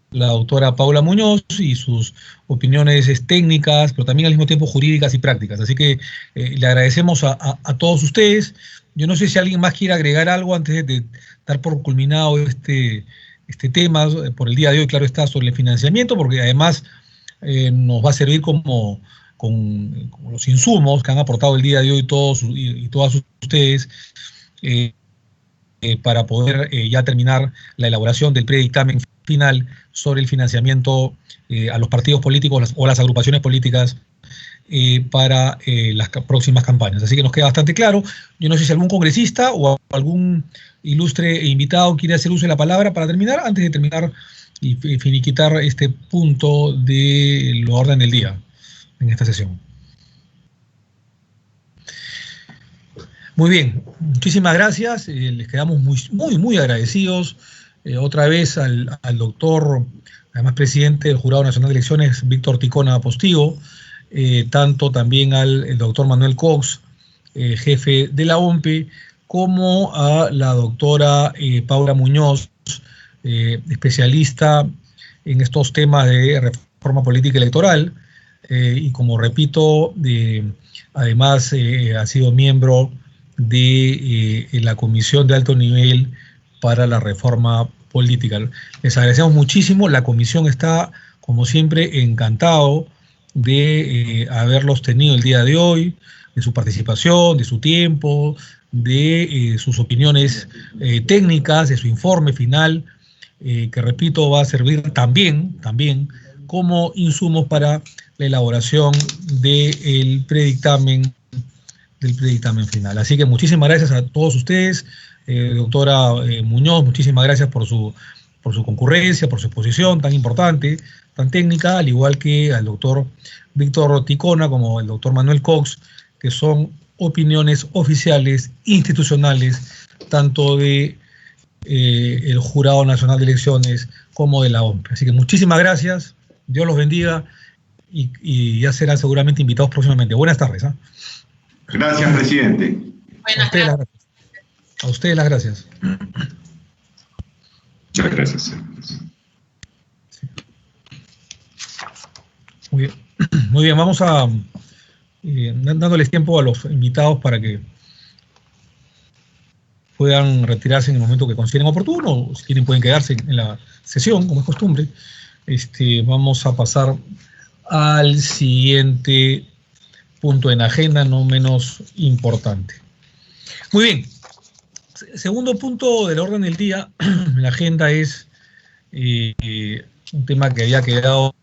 la doctora Paula Muñoz, y sus opiniones técnicas, pero también al mismo tiempo jurídicas y prácticas. Así que le agradecemos a todos ustedes. Yo no sé si alguien más quiere agregar algo antes de dar por culminado este temas por el día de hoy, claro está, sobre el financiamiento, porque además nos va a servir como los insumos que han aportado el día de hoy todos y todas ustedes para poder ya terminar la elaboración del predictamen final sobre el financiamiento a los partidos políticos o las agrupaciones políticas para las próximas campañas. Así que nos queda bastante claro. Yo no sé si algún congresista o algún ilustre invitado quiere hacer uso de la palabra para terminar, antes de terminar y finiquitar este punto de la orden del día en esta sesión. Muy bien, muchísimas gracias. Les quedamos muy agradecidos otra vez al doctor, además presidente del Jurado Nacional de Elecciones, Víctor Ticona Postigo, tanto también al doctor Manuel Cox, jefe de la OMPE, como a la doctora Paula Muñoz, especialista en estos temas de reforma política electoral, y como repito, además ha sido miembro de la Comisión de Alto Nivel para la Reforma Política. Les agradecemos muchísimo. La comisión está, como siempre, encantado de haberlos tenido el día de hoy, de su participación, de su tiempo, de sus opiniones técnicas, de su informe final, que repito, va a servir también como insumos para la elaboración del predictamen final. Así que muchísimas gracias a todos ustedes. Doctora Muñoz, muchísimas gracias por su concurrencia, por su exposición tan importante, tan técnica, al igual que al doctor Víctor Ticona, como el doctor Manuel Cox, que son opiniones oficiales, institucionales, tanto de el Jurado Nacional de Elecciones como de la OMPE. Así que muchísimas gracias, Dios los bendiga y ya serán seguramente invitados próximamente. Buenas tardes. Gracias, presidente. Buenas tardes. A ustedes las gracias. Muchas gracias. Muy bien, vamos a dándoles tiempo a los invitados para que puedan retirarse en el momento que consideren oportuno, o si quieren pueden quedarse en la sesión, como es costumbre. Vamos a pasar al siguiente punto en agenda, no menos importante. Muy bien. Segundo punto del orden del día en la agenda es un tema que había quedado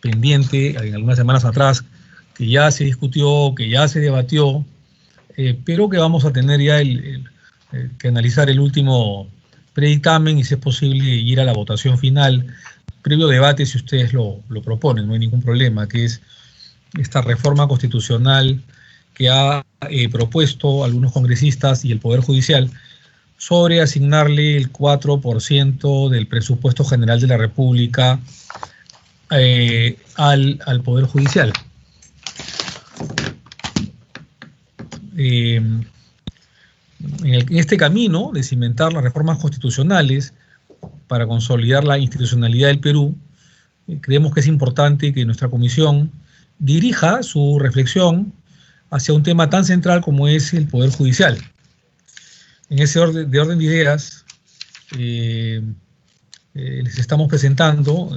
pendiente en algunas semanas atrás, que ya se discutió, que ya se debatió, pero que vamos a tener ya que analizar el último predictamen y, si es posible, ir a la votación final, previo debate, si ustedes lo proponen, no hay ningún problema, que es esta reforma constitucional que ha propuesto algunos congresistas y el Poder Judicial sobre asignarle el 4% del presupuesto general de la República al Poder Judicial. En este camino de cimentar las reformas constitucionales para consolidar la institucionalidad del Perú, creemos que es importante que nuestra comisión dirija su reflexión hacia un tema tan central como es el Poder Judicial. En ese orden de ideas, les estamos presentando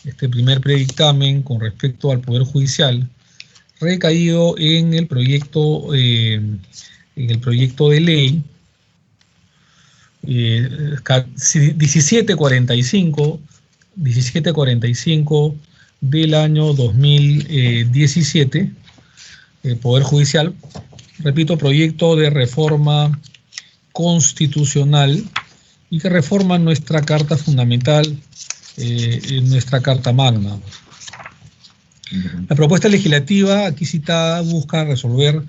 este primer predictamen con respecto al Poder Judicial, recaído en el proyecto de ley 1745 del año 2017, Poder Judicial, repito, proyecto de reforma constitucional y que reforma nuestra Carta Fundamental, nuestra Carta Magna. La propuesta legislativa aquí citada busca resolver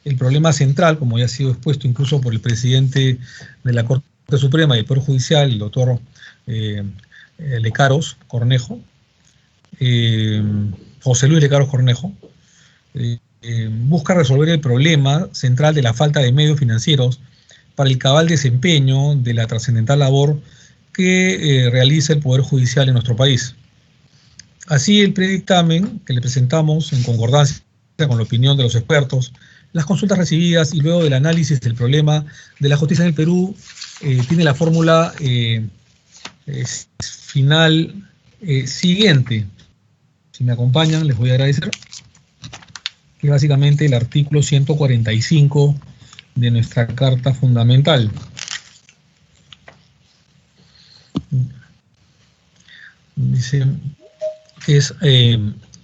el problema central, como ya ha sido expuesto incluso por el presidente de la Corte Suprema y el Poder Judicial, el doctor Lecaros Cornejo, José Luis Lecaros Cornejo, busca resolver el problema central de la falta de medios financieros para el cabal desempeño de la trascendental labor que realiza el Poder Judicial en nuestro país. Así, el predictamen que le presentamos, en concordancia con la opinión de los expertos, las consultas recibidas y luego del análisis del problema de la justicia en el Perú, tiene la fórmula final siguiente. Si me acompañan, les voy a agradecer. Que es básicamente el artículo 145 de nuestra Carta Fundamental. Dice que es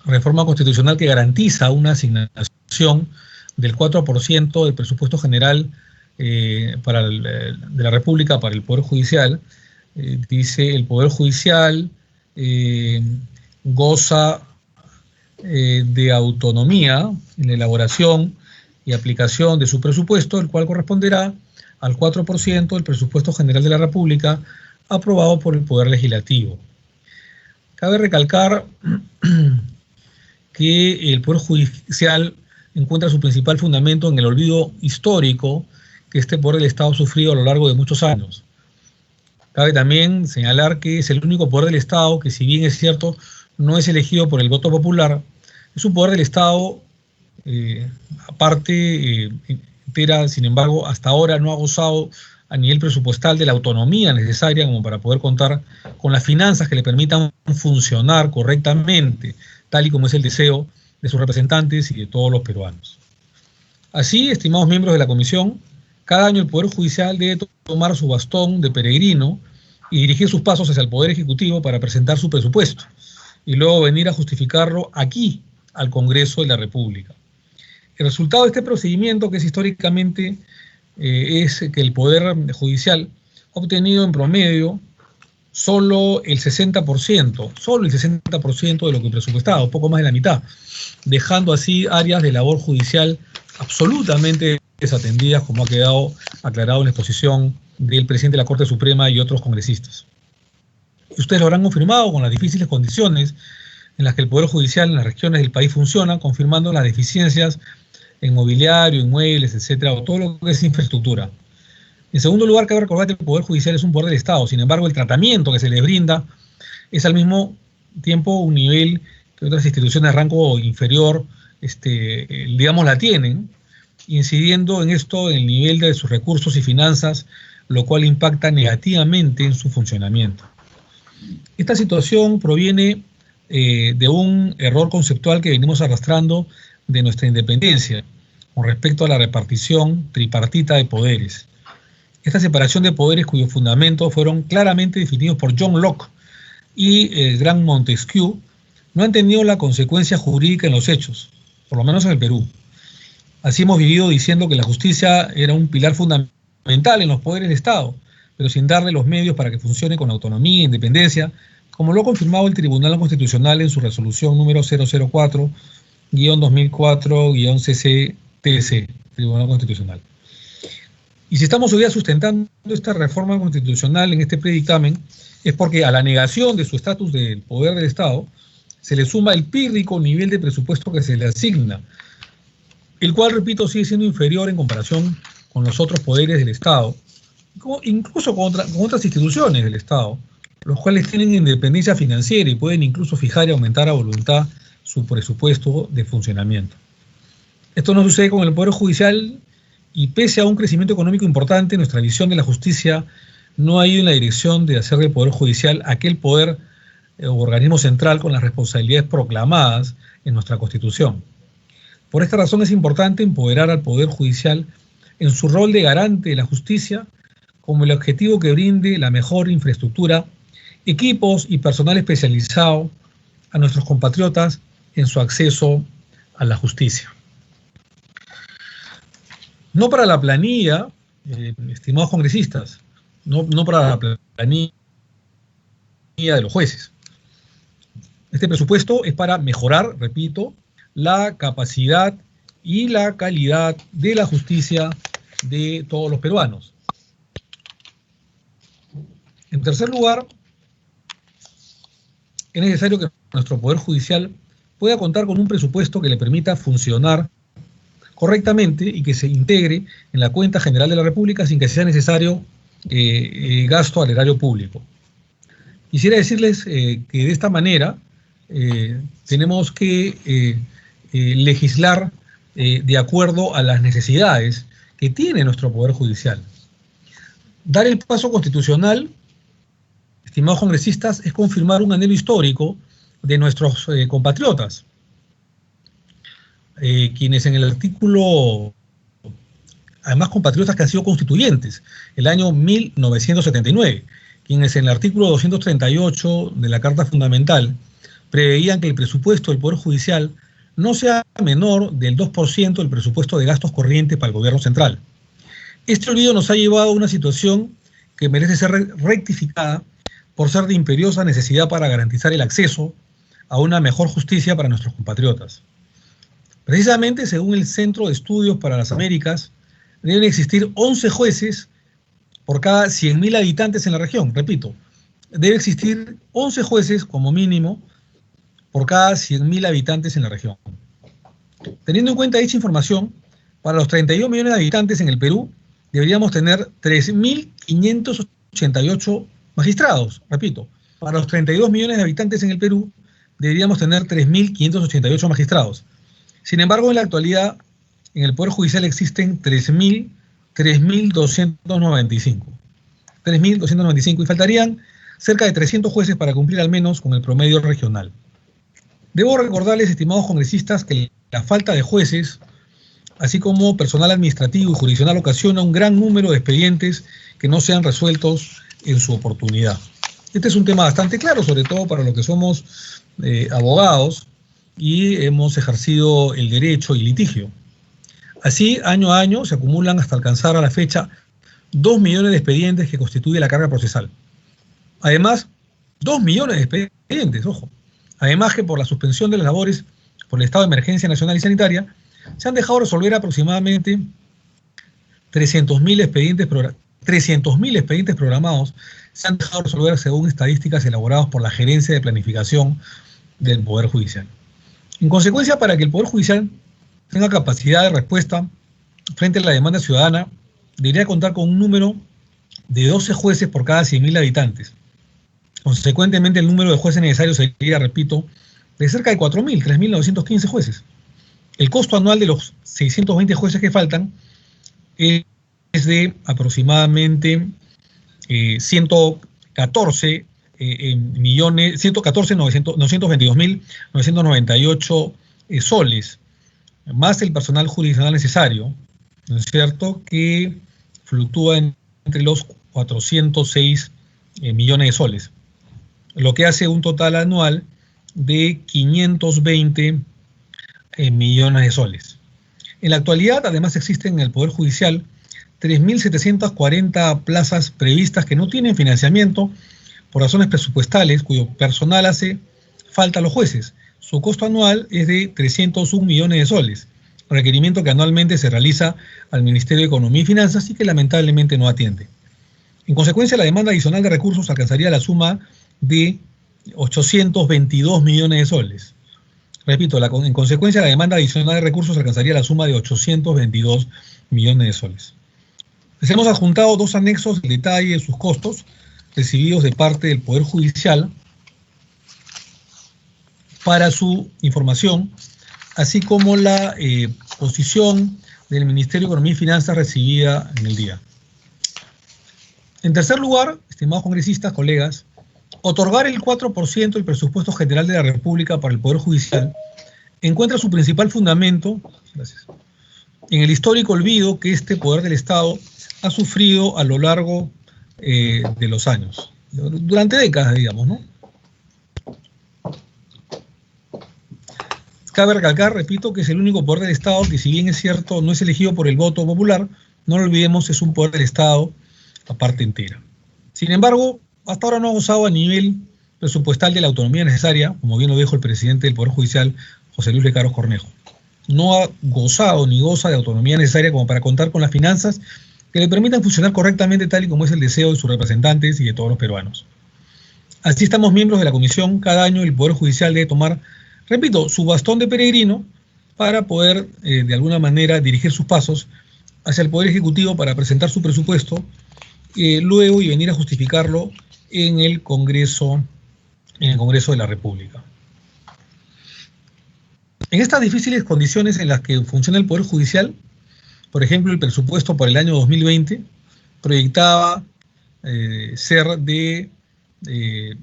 reforma constitucional que garantiza una asignación del 4% del presupuesto general de la República para el Poder Judicial. Dice, el Poder Judicial goza de autonomía en la elaboración y aplicación de su presupuesto, el cual corresponderá al 4% del presupuesto general de la República aprobado por el Poder Legislativo. Cabe recalcar que el Poder Judicial encuentra su principal fundamento en el olvido histórico que este Poder del Estado ha sufrido a lo largo de muchos años. Cabe también señalar que es el único Poder del Estado que, si bien es cierto, no es elegido por el voto popular, es un Poder del Estado, aparte entera, sin embargo, hasta ahora no ha gozado a nivel presupuestal de la autonomía necesaria como para poder contar con las finanzas que le permitan funcionar correctamente, tal y como es el deseo de sus representantes y de todos los peruanos. Así, estimados miembros de la Comisión, cada año el Poder Judicial debe tomar su bastón de peregrino y dirigir sus pasos hacia el Poder Ejecutivo para presentar su presupuesto y luego venir a justificarlo aquí, al Congreso de la República. El resultado de este procedimiento, que es históricamente, es que el Poder Judicial ha obtenido en promedio solo el 60% de lo que presupuestado, poco más de la mitad, dejando así áreas de labor judicial absolutamente desatendidas, como ha quedado aclarado en la exposición del presidente de la Corte Suprema y otros congresistas. Y ustedes lo habrán confirmado con las difíciles condiciones en las que el Poder Judicial en las regiones del país funciona, confirmando las deficiencias en mobiliario, inmuebles, etcétera, o todo lo que es infraestructura. En segundo lugar, cabe recordar que el Poder Judicial es un poder del Estado, sin embargo, el tratamiento que se les brinda es al mismo tiempo un nivel que otras instituciones de rango inferior, digamos, la tienen, incidiendo en esto en el nivel de sus recursos y finanzas, lo cual impacta negativamente en su funcionamiento. Esta situación proviene de un error conceptual que venimos arrastrando de nuestra independencia con respecto a la repartición tripartita de poderes. Esta separación de poderes cuyos fundamentos fueron claramente definidos por John Locke y el gran Montesquieu no han tenido la consecuencia jurídica en los hechos, por lo menos en el Perú. Así hemos vivido diciendo que la justicia era un pilar fundamental en los poderes de Estado, pero sin darle los medios para que funcione con autonomía e independencia, como lo ha confirmado el Tribunal Constitucional en su resolución número 004-2004-CCTC, Tribunal Constitucional. Y si estamos hoy día sustentando esta reforma constitucional en este predictamen, es porque a la negación de su estatus del poder del Estado se le suma el pírrico nivel de presupuesto que se le asigna, el cual, repito, sigue siendo inferior en comparación con los otros poderes del Estado, incluso con otras instituciones del Estado, los cuales tienen independencia financiera y pueden incluso fijar y aumentar a voluntad su presupuesto de funcionamiento. Esto no sucede con el Poder Judicial y, pese a un crecimiento económico importante, nuestra visión de la justicia no ha ido en la dirección de hacer del Poder Judicial aquel poder o organismo central con las responsabilidades proclamadas en nuestra Constitución. Por esta razón es importante empoderar al Poder Judicial en su rol de garante de la justicia, como el objetivo que brinde la mejor infraestructura, equipos y personal especializado a nuestros compatriotas en su acceso a la justicia. No para la planilla, estimados congresistas, no para la planilla de los jueces. Este presupuesto es para mejorar, repito, la capacidad y la calidad de la justicia de todos los peruanos. En tercer lugar, es necesario que nuestro Poder Judicial pueda contar con un presupuesto que le permita funcionar correctamente y que se integre en la cuenta general de la República sin que sea necesario gasto al erario público. Quisiera decirles que de esta manera tenemos que legislar de acuerdo a las necesidades que tiene nuestro Poder Judicial. Dar el paso constitucional estimados congresistas, es confirmar un anhelo histórico de nuestros compatriotas, quienes en el artículo, además compatriotas que han sido constituyentes, el año 1979, quienes en el artículo 238 de la Carta Fundamental preveían que el presupuesto del Poder Judicial no sea menor del 2% del presupuesto de gastos corrientes para el gobierno central. Este olvido nos ha llevado a una situación que merece ser rectificada por ser de imperiosa necesidad para garantizar el acceso a una mejor justicia para nuestros compatriotas. Precisamente, según el Centro de Estudios para las Américas, deben existir 11 jueces por cada 100.000 habitantes en la región. Repito, debe existir 11 jueces como mínimo por cada 100.000 habitantes en la región. Teniendo en cuenta dicha información, para los 32 millones de habitantes en el Perú, deberíamos tener 3.588 magistrados. Repito, para los 32 millones de habitantes en el Perú, deberíamos tener 3.588 magistrados. Sin embargo, en la actualidad, en el Poder Judicial existen 3.295. 3.295 y faltarían cerca de 300 jueces para cumplir al menos con el promedio regional. Debo recordarles, estimados congresistas, que la falta de jueces, así como personal administrativo y jurisdiccional, ocasiona un gran número de expedientes que no sean resueltos en su oportunidad. Este es un tema bastante claro, sobre todo para los que somos abogados y hemos ejercido el derecho y litigio. Así, año a año, se acumulan hasta alcanzar a la fecha 2 millones de expedientes que constituye la carga procesal. Además, 2 millones de expedientes, ojo. Además que por la suspensión de las labores por el estado de emergencia nacional y sanitaria, se han dejado resolver aproximadamente 300.000 expedientes programados, se han dejado resolver según estadísticas elaboradas por la Gerencia de Planificación del Poder Judicial. En consecuencia, para que el Poder Judicial tenga capacidad de respuesta frente a la demanda ciudadana, debería contar con un número de 12 jueces por cada 100.000 habitantes. Consecuentemente, el número de jueces necesarios sería, repito, de cerca de 4.000, 3.915 jueces. El costo anual de los 620 jueces que faltan es de aproximadamente 114.922.998 soles, más el personal jurisdiccional necesario, ¿no es cierto?, que fluctúa entre los 406 millones de soles, lo que hace un total anual de 520 millones de soles. En la actualidad, además, existen en el Poder Judicial 3.740 plazas previstas que no tienen financiamiento por razones presupuestales, cuyo personal hace falta a los jueces. Su costo anual es de 301 millones de soles, requerimiento que anualmente se realiza al Ministerio de Economía y Finanzas y que lamentablemente no atiende. En consecuencia, la demanda adicional de recursos alcanzaría la suma de 822 millones de soles. Repito, en consecuencia, la demanda adicional de recursos alcanzaría la suma de 822 millones de soles. Les hemos adjuntado 2 anexos del detalle de sus costos recibidos de parte del Poder Judicial para su información, así como la posición del Ministerio de Economía y Finanzas recibida en el día. En tercer lugar, estimados congresistas, colegas, otorgar el 4% del presupuesto general de la República para el Poder Judicial encuentra su principal fundamento, en el histórico olvido que este poder del Estado ha sufrido a lo largo de los años, durante décadas, digamos, ¿no? Cabe recalcar, repito, que es el único poder del Estado que, si bien es cierto, no es elegido por el voto popular, no lo olvidemos, es un poder del Estado a parte entera. Sin embargo, hasta ahora no ha gozado a nivel presupuestal de la autonomía necesaria, como bien lo dijo el presidente del Poder Judicial, José Luis Lecaros Cornejo. No ha gozado ni goza de autonomía necesaria como para contar con las finanzas que le permitan funcionar correctamente, tal y como es el deseo de sus representantes y de todos los peruanos. Así estamos miembros de la comisión. Cada año el Poder Judicial debe tomar, repito, su bastón de peregrino para poder, de alguna manera, dirigir sus pasos hacia el Poder Ejecutivo para presentar su presupuesto, luego y venir a justificarlo en el Congreso de la República. En estas difíciles condiciones en las que funciona el Poder Judicial, por ejemplo, el presupuesto para el año 2020 proyectaba ser de de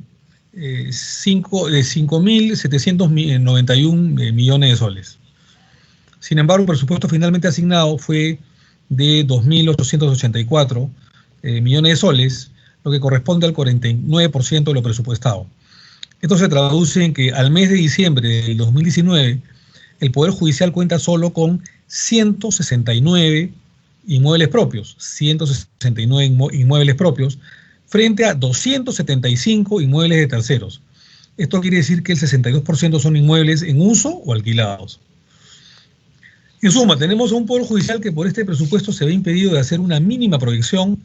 5.791 millones de soles. Sin embargo, el presupuesto finalmente asignado fue de 2.884 millones de soles, lo que corresponde al 49% de lo presupuestado. Esto se traduce en que al mes de diciembre del 2019, el Poder Judicial cuenta solo con 169 inmuebles propios, 169 inmuebles propios, frente a 275 inmuebles de terceros. Esto quiere decir que el 62% son inmuebles en uso o alquilados. En suma, tenemos a un Poder Judicial que por este presupuesto se ve impedido de hacer una mínima proyección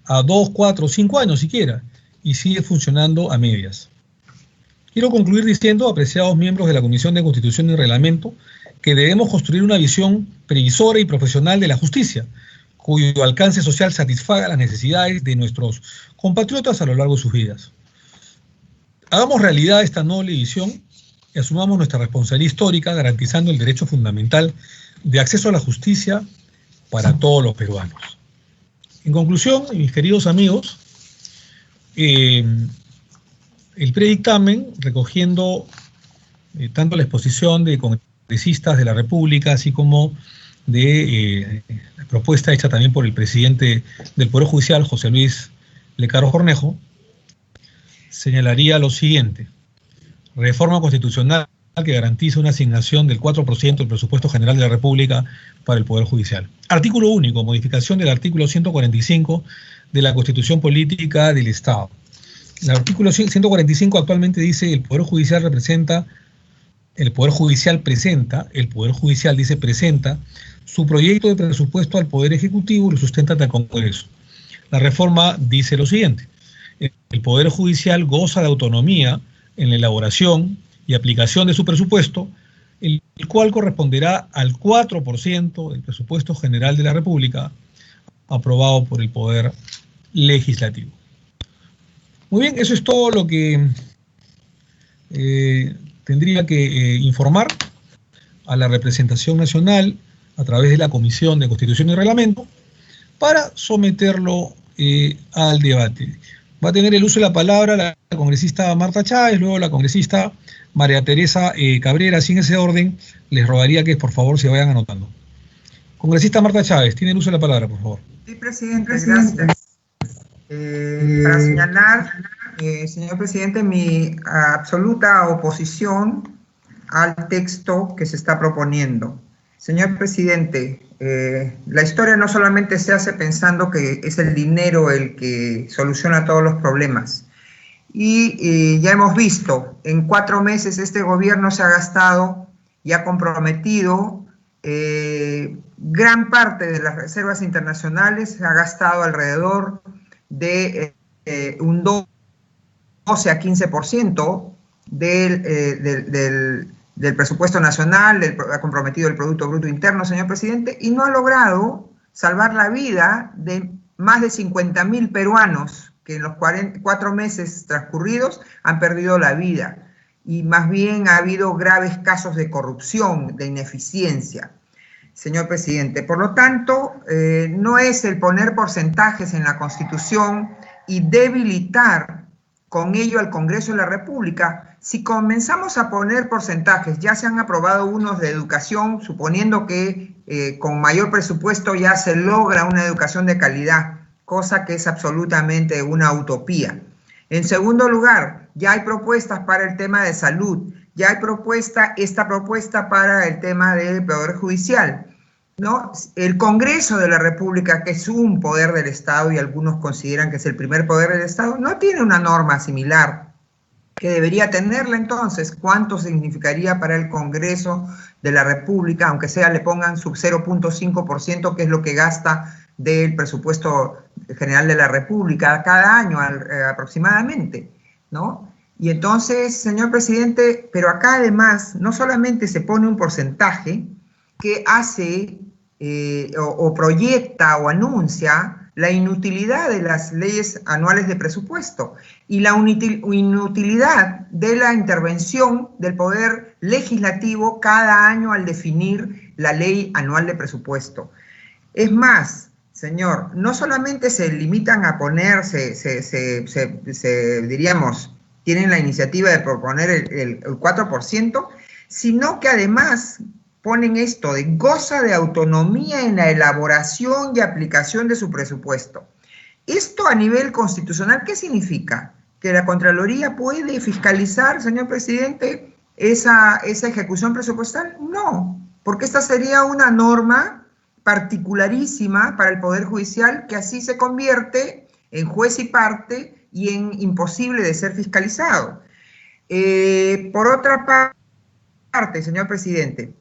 a 2, 4, 5 años siquiera, y sigue funcionando a medias. Quiero concluir diciendo, apreciados miembros de la Comisión de Constitución y Reglamento, que debemos construir una visión previsora y profesional de la justicia, cuyo alcance social satisfaga las necesidades de nuestros compatriotas a lo largo de sus vidas. Hagamos realidad esta noble visión y asumamos nuestra responsabilidad histórica garantizando el derecho fundamental de acceso a la justicia para todos los peruanos. En conclusión, mis queridos amigos, el predictamen, recogiendo tanto la exposición de congresistas de la República, así como de la propuesta hecha también por el presidente del Poder Judicial, José Luis Lecarro Cornejo, señalaría lo siguiente: reforma constitucional que garantiza una asignación del 4% del presupuesto general de la República para el Poder Judicial. Artículo único, modificación del artículo 145 de la Constitución Política del Estado. El artículo 145 actualmente dice: el Poder Judicial presenta su proyecto de presupuesto al Poder Ejecutivo y lo sustenta ante el Congreso. La reforma dice lo siguiente: el Poder Judicial goza de autonomía en la elaboración y aplicación de su presupuesto, el cual corresponderá al 4% del presupuesto general de la República, aprobado por el Poder Legislativo. Muy bien, eso es todo lo que tendría que informar a la representación nacional a través de la Comisión de Constitución y Reglamento para someterlo al debate. Va a tener el uso de la palabra la congresista Marta Chávez, luego la congresista María Teresa Cabrera. Sin ese orden, les rogaría que por favor se vayan anotando. Congresista Marta Chávez, tiene el uso de la palabra, por favor. Sí, presidente, gracias. Para señalar, señor presidente, mi absoluta oposición al texto que se está proponiendo. Señor presidente, la historia no solamente se hace pensando que es el dinero el que soluciona todos los problemas. Y ya hemos visto, en 4 meses este gobierno se ha gastado y ha comprometido gran parte de las reservas internacionales, se ha gastado alrededor de un 12 a 15% del presupuesto nacional, ha comprometido el Producto Bruto Interno, señor presidente, y no ha logrado salvar la vida de más de 50.000 peruanos que en los 4 meses transcurridos han perdido la vida. Y más bien ha habido graves casos de corrupción, de ineficiencia, señor presidente. Por lo tanto, no es el poner porcentajes en la Constitución y debilitar con ello al Congreso de la República. Si comenzamos a poner porcentajes, ya se han aprobado unos de educación, suponiendo que con mayor presupuesto ya se logra una educación de calidad, cosa que es absolutamente una utopía. En segundo lugar, ya hay propuestas para el tema de salud, ya hay esta propuesta para el tema del Poder Judicial, ¿no? El Congreso de la República, que es un poder del Estado y algunos consideran que es el primer poder del Estado, no tiene una norma similar que debería tenerla. Entonces, ¿cuánto significaría para el Congreso de la República, aunque sea le pongan su 0.5%, que es lo que gasta del presupuesto general de la República cada año aproximadamente, ¿no? Y entonces, señor presidente, pero acá además no solamente se pone un porcentaje que hace o proyecta o anuncia la inutilidad de las leyes anuales de presupuesto y la inutilidad de la intervención del Poder Legislativo cada año al definir la ley anual de presupuesto. Es más, señor, no solamente se limitan a poner, diríamos, tienen la iniciativa de proponer el 4%, sino que además ponen esto de goza de autonomía en la elaboración y aplicación de su presupuesto. Esto a nivel constitucional, ¿qué significa? ¿Que la Contraloría puede fiscalizar, señor presidente, esa ejecución presupuestal? No, porque esta sería una norma particularísima para el Poder Judicial que así se convierte en juez y parte y en imposible de ser fiscalizado. Por otra parte, señor presidente,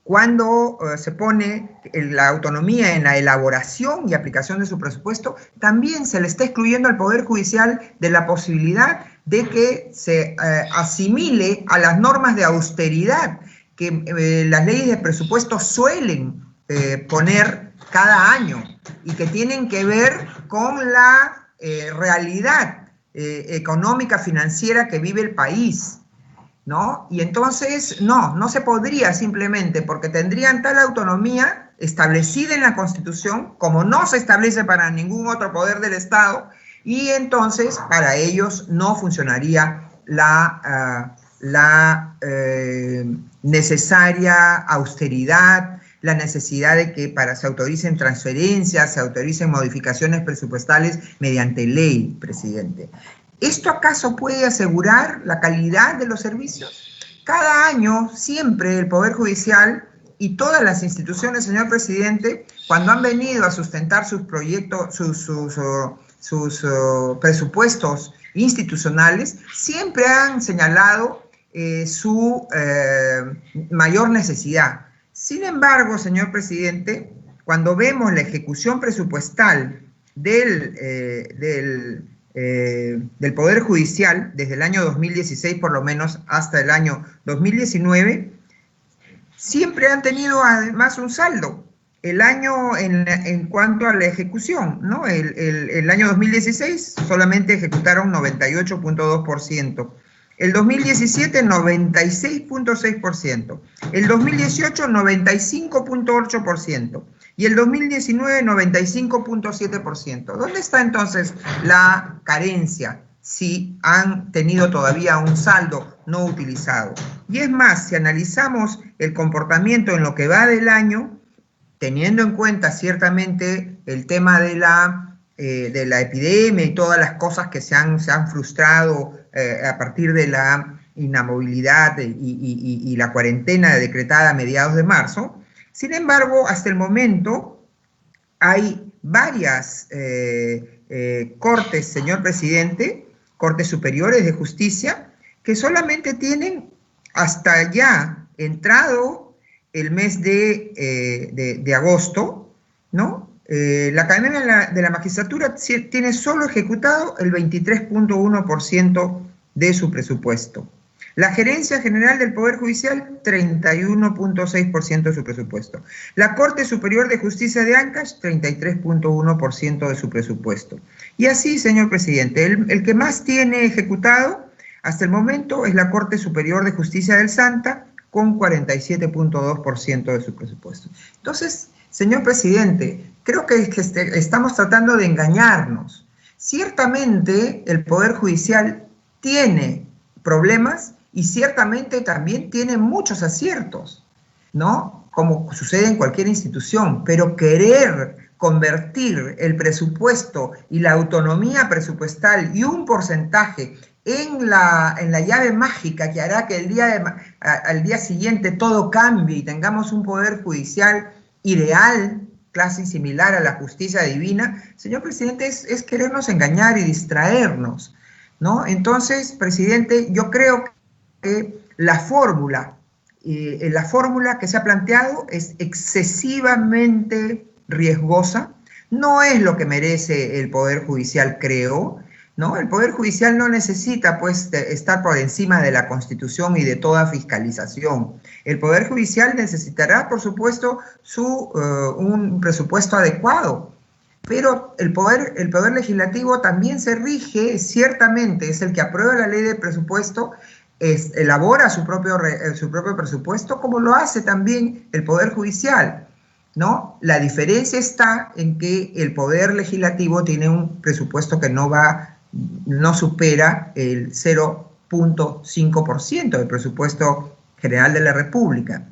cuando se pone la autonomía en la elaboración y aplicación de su presupuesto, también se le está excluyendo al Poder Judicial de la posibilidad de que se asimile a las normas de austeridad que las leyes de presupuesto suelen poner cada año y que tienen que ver con la realidad económica, financiera que vive el país, ¿no? Y entonces, no se podría simplemente, porque tendrían tal autonomía establecida en la Constitución, como no se establece para ningún otro poder del Estado, y entonces para ellos no funcionaría la necesaria austeridad, la necesidad de que se autoricen transferencias, se autoricen modificaciones presupuestales mediante ley, presidente. ¿Esto acaso puede asegurar la calidad de los servicios? Cada año, siempre el Poder Judicial y todas las instituciones, señor presidente, cuando han venido a sustentar sus proyectos, sus presupuestos institucionales, siempre han señalado su mayor necesidad. Sin embargo, señor presidente, cuando vemos la ejecución presupuestal del Poder Judicial, desde el año 2016 por lo menos hasta el año 2019, siempre han tenido además un saldo. El año en cuanto a la ejecución, ¿no? El año 2016 solamente ejecutaron 98.2%. El 2017, 96.6%. El 2018, 95.8%. Y el 2019, 95.7%. ¿Dónde está entonces la carencia si han tenido todavía un saldo no utilizado? Y es más, si analizamos el comportamiento en lo que va del año, teniendo en cuenta ciertamente el tema de la epidemia y todas las cosas que se han frustrado a partir de la inamovilidad y la cuarentena decretada a mediados de marzo. Sin embargo, hasta el momento hay varias cortes, señor presidente, cortes superiores de justicia, que solamente tienen hasta ya entrado el mes de agosto, ¿no? La Academia de la Magistratura tiene solo ejecutado el 23.1% de su presupuesto. La Gerencia General del Poder Judicial, 31.6% de su presupuesto. La Corte Superior de Justicia de Ancash, 33.1% de su presupuesto. Y así, señor presidente, el que más tiene ejecutado hasta el momento es la Corte Superior de Justicia del Santa, con 47.2% de su presupuesto. Entonces, señor presidente, creo que estamos tratando de engañarnos. Ciertamente el Poder Judicial tiene problemas y ciertamente también tiene muchos aciertos, ¿no? Como sucede en cualquier institución, pero querer convertir el presupuesto y la autonomía presupuestal y un porcentaje en la llave mágica que hará que al día siguiente todo cambie y tengamos un Poder Judicial ideal, casi similar a la justicia divina, señor presidente, es querernos engañar y distraernos, ¿no? Entonces, presidente, yo creo que la fórmula que se ha planteado es excesivamente riesgosa, no es lo que merece el Poder Judicial, creo, ¿no? El Poder Judicial no necesita, pues, estar por encima de la Constitución y de toda fiscalización. El Poder Judicial necesitará, por supuesto, un presupuesto adecuado, pero el poder Legislativo también se rige, ciertamente, es el que aprueba la ley de presupuesto, elabora su propio presupuesto, como lo hace también el Poder Judicial. ¿no? La diferencia está en que el Poder Legislativo tiene un presupuesto que no supera el 0.5% del presupuesto general de la República.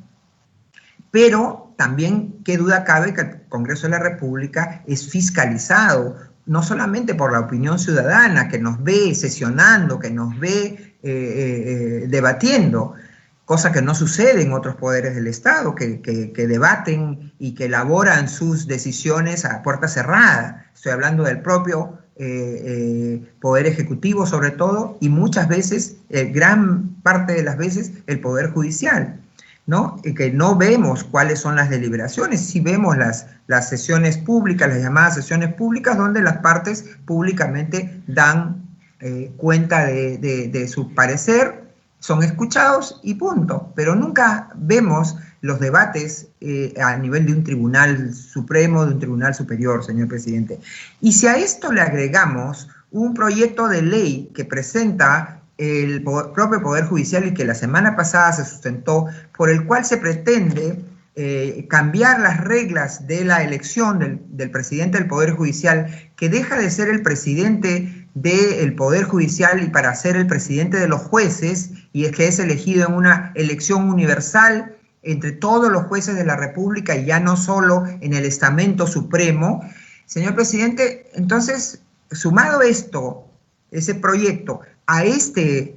Pero también, qué duda cabe que el Congreso de la República es fiscalizado, no solamente por la opinión ciudadana que nos ve sesionando, que nos ve debatiendo, cosa que no sucede en otros poderes del Estado, que debaten y que elaboran sus decisiones a puerta cerrada. Estoy hablando del propio Poder Ejecutivo sobre todo, y muchas veces, gran parte de las veces, el Poder Judicial, ¿no? Y que no vemos cuáles son las deliberaciones, sí vemos las sesiones públicas, las llamadas sesiones públicas, donde las partes públicamente dan cuenta de su parecer, son escuchados y punto, pero nunca vemos los debates a nivel de un tribunal supremo, de un tribunal superior, señor presidente. Y si a esto le agregamos un proyecto de ley que presenta el propio Poder Judicial y que la semana pasada se sustentó, por el cual se pretende cambiar las reglas de la elección del presidente del Poder Judicial, que deja de ser el presidente del Poder Judicial y para ser el presidente de los jueces, y es que es elegido en una elección universal entre todos los jueces de la República y ya no solo en el estamento supremo. Señor presidente, entonces, sumado esto, ese proyecto, a este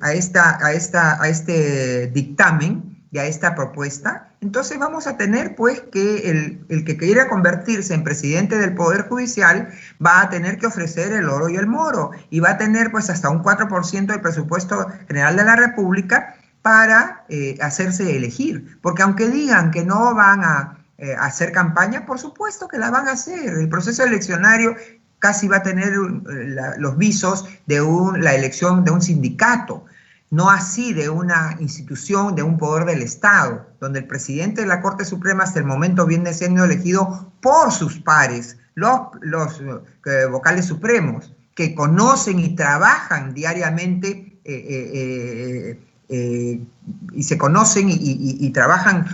dictamen y a esta propuesta, entonces vamos a tener pues que el que quiera convertirse en presidente del Poder Judicial va a tener que ofrecer el oro y el moro, y va a tener pues hasta un 4% del presupuesto general de la República para hacerse elegir, porque aunque digan que no van a hacer campaña, por supuesto que la van a hacer. El proceso eleccionario casi va a tener los visos de la elección de un sindicato, no así de una institución, de un poder del Estado, donde el presidente de la Corte Suprema hasta el momento viene siendo elegido por sus pares, los vocales supremos, que conocen y trabajan diariamente y se conocen y trabajan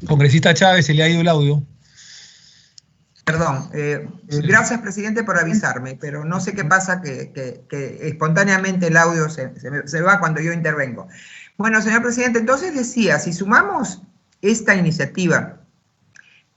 Congresista Chávez, se le ha ido el audio. Perdón, gracias presidente por avisarme, pero no sé qué pasa que espontáneamente el audio se va cuando yo intervengo. Bueno, señor presidente, entonces decía, si sumamos esta iniciativa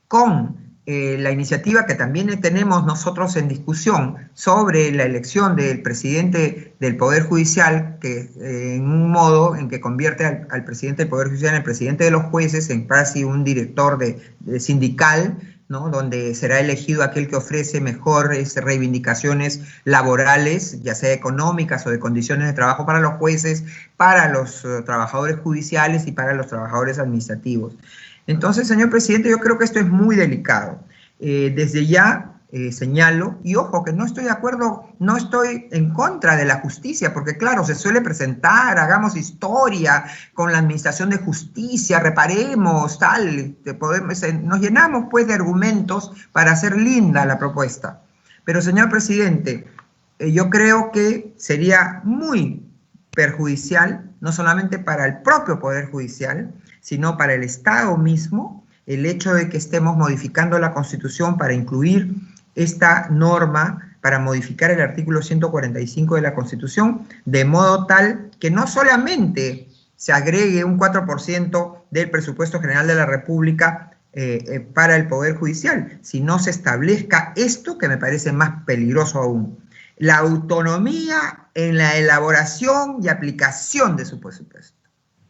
con la iniciativa que también tenemos nosotros en discusión sobre la elección del presidente del Poder Judicial, que en un modo en que convierte al presidente del Poder Judicial en el presidente de los jueces, en casi un director de sindical, ¿no? Donde será elegido aquel que ofrece mejores reivindicaciones laborales, ya sea económicas o de condiciones de trabajo para los jueces, para los trabajadores judiciales y para los trabajadores administrativos. Entonces, señor presidente, yo creo que esto es muy delicado. Desde ya señalo, y ojo, que no estoy de acuerdo, no estoy en contra de la justicia, porque claro, se suele presentar, hagamos historia con la administración de justicia, reparemos, tal, nos llenamos pues de argumentos para hacer linda la propuesta. Pero, señor presidente, yo creo que sería muy perjudicial, no solamente para el propio Poder Judicial, sino para el Estado mismo, el hecho de que estemos modificando la Constitución para incluir esta norma, para modificar el artículo 145 de la Constitución, de modo tal que no solamente se agregue un 4% del presupuesto general de la República para el Poder Judicial, sino se establezca esto que me parece más peligroso aún, la autonomía en la elaboración y aplicación de su presupuesto.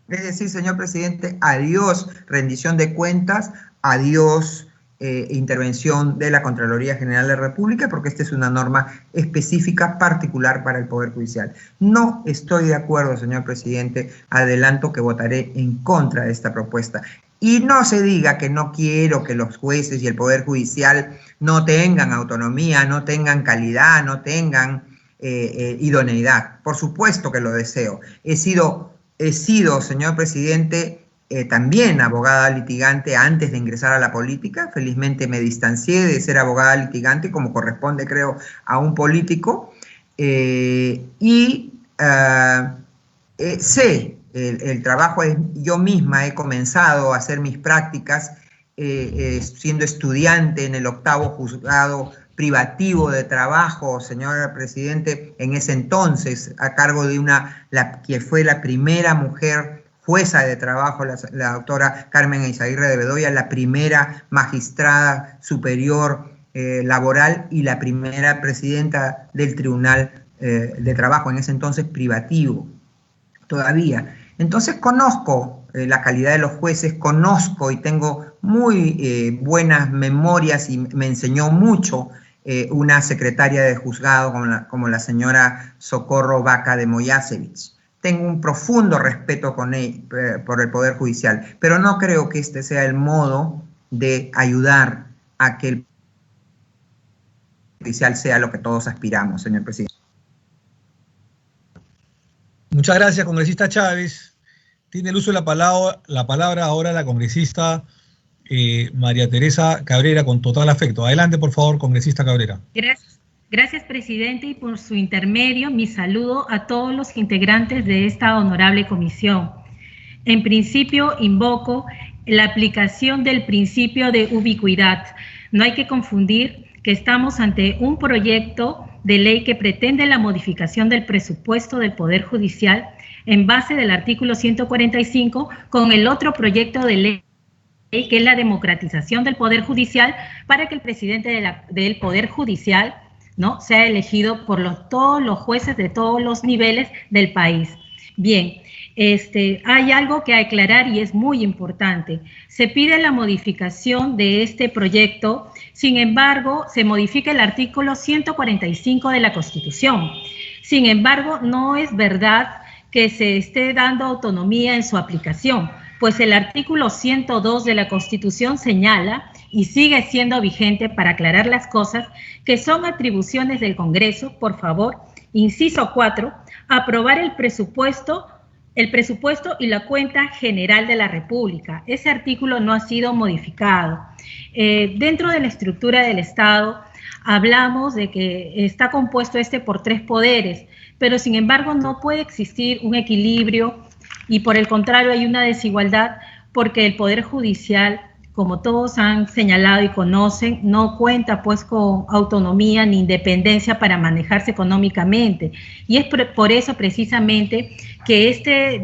Es decir, señor presidente, adiós rendición de cuentas, adiós intervención de la Contraloría General de la República, porque esta es una norma específica, particular para el Poder Judicial. No estoy de acuerdo, señor presidente, adelanto que votaré en contra de esta propuesta. Y no se diga que no quiero que los jueces y el Poder Judicial no tengan autonomía, no tengan calidad, no tengan idoneidad. Por supuesto que lo deseo. He sido, señor presidente, también abogada litigante antes de ingresar a la política. Felizmente me distancié de ser abogada litigante como corresponde, creo, a un político. sé el trabajo, yo misma he comenzado a hacer mis prácticas siendo estudiante en el 8º juzgado privativo de trabajo, señor presidente, en ese entonces, a cargo de que fue la primera mujer jueza de trabajo, la doctora Carmen Eizaguirre de Bedoya, la primera magistrada superior laboral y la primera presidenta del Tribunal de Trabajo, en ese entonces privativo todavía. Entonces conozco la calidad de los jueces, conozco y tengo muy buenas memorias y me enseñó mucho una secretaria de juzgado como la señora Socorro Vaca de Moyasevich. Tengo un profundo respeto por el Poder Judicial, pero no creo que este sea el modo de ayudar a que el Poder Judicial sea lo que todos aspiramos, señor presidente. Muchas gracias, congresista Chávez. Tiene el uso de la palabra ahora la congresista María Teresa Cabrera, con total afecto. Adelante, por favor, congresista Cabrera. Gracias, presidente, y por su intermedio, mi saludo a todos los integrantes de esta honorable comisión. En principio, invoco la aplicación del principio de ubicuidad. No hay que confundir que estamos ante un proyecto de ley que pretende la modificación del presupuesto del Poder Judicial en base del artículo 145 con el otro proyecto de ley que es la democratización del Poder Judicial para que el presidente del Poder Judicial, ¿no?, sea elegido por todos los jueces de todos los niveles del país. Bien, hay algo que aclarar y es muy importante. Se pide la modificación de este proyecto, sin embargo, se modifica el artículo 145 de la Constitución. Sin embargo, no es verdad que se esté dando autonomía en su aplicación, pues el artículo 102 de la Constitución señala, y sigue siendo vigente para aclarar las cosas, que son atribuciones del Congreso, por favor, inciso 4, aprobar el presupuesto y la cuenta general de la República. Ese artículo no ha sido modificado. Dentro de la estructura del Estado, hablamos de que está compuesto por 3 poderes, pero sin embargo no puede existir un equilibrio y por el contrario hay una desigualdad porque el Poder Judicial, como todos han señalado y conocen, no cuenta pues con autonomía ni independencia para manejarse económicamente. Y es por eso precisamente que este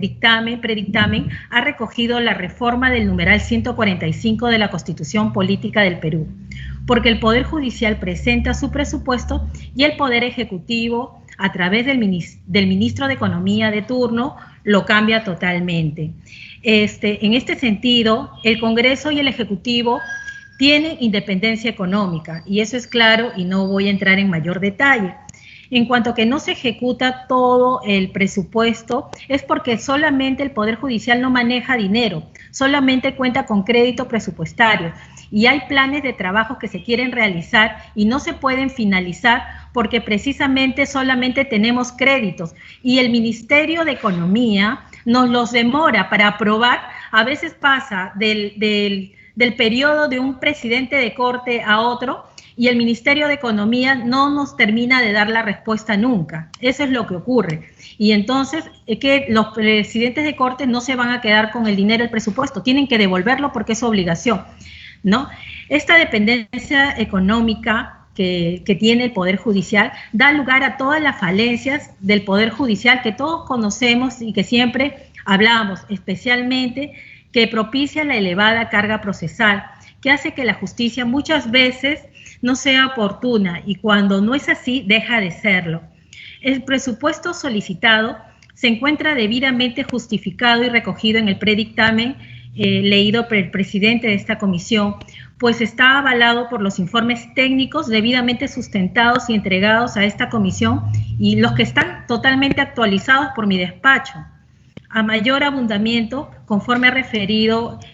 predictamen ha recogido la reforma del numeral 145 de la Constitución Política del Perú, porque el Poder Judicial presenta su presupuesto y el Poder Ejecutivo, a través del ministro de Economía de turno, lo cambia totalmente. En este sentido, el Congreso y el Ejecutivo tienen independencia económica, y eso es claro y no voy a entrar en mayor detalle. En cuanto a que no se ejecuta todo el presupuesto, es porque solamente el Poder Judicial no maneja dinero, solamente cuenta con crédito presupuestario, y hay planes de trabajo que se quieren realizar y no se pueden finalizar porque precisamente solamente tenemos créditos, y el Ministerio de Economía nos los demora para aprobar. A veces pasa del periodo de un presidente de corte a otro, y el Ministerio de Economía no nos termina de dar la respuesta nunca. Eso es lo que ocurre. Y entonces es que los presidentes de corte no se van a quedar con el dinero del presupuesto, tienen que devolverlo porque es su obligación, ¿no? Esta dependencia económica que tiene el Poder Judicial da lugar a todas las falencias del Poder Judicial que todos conocemos y que siempre hablamos, especialmente que propicia la elevada carga procesal, que hace que la justicia muchas veces no sea oportuna y cuando no es así, deja de serlo. El presupuesto solicitado se encuentra debidamente justificado y recogido en el predictamen leído por el presidente de esta comisión, pues está avalado por los informes técnicos debidamente sustentados y entregados a esta comisión y los que están totalmente actualizados por mi despacho. A mayor abundamiento, conforme ha referido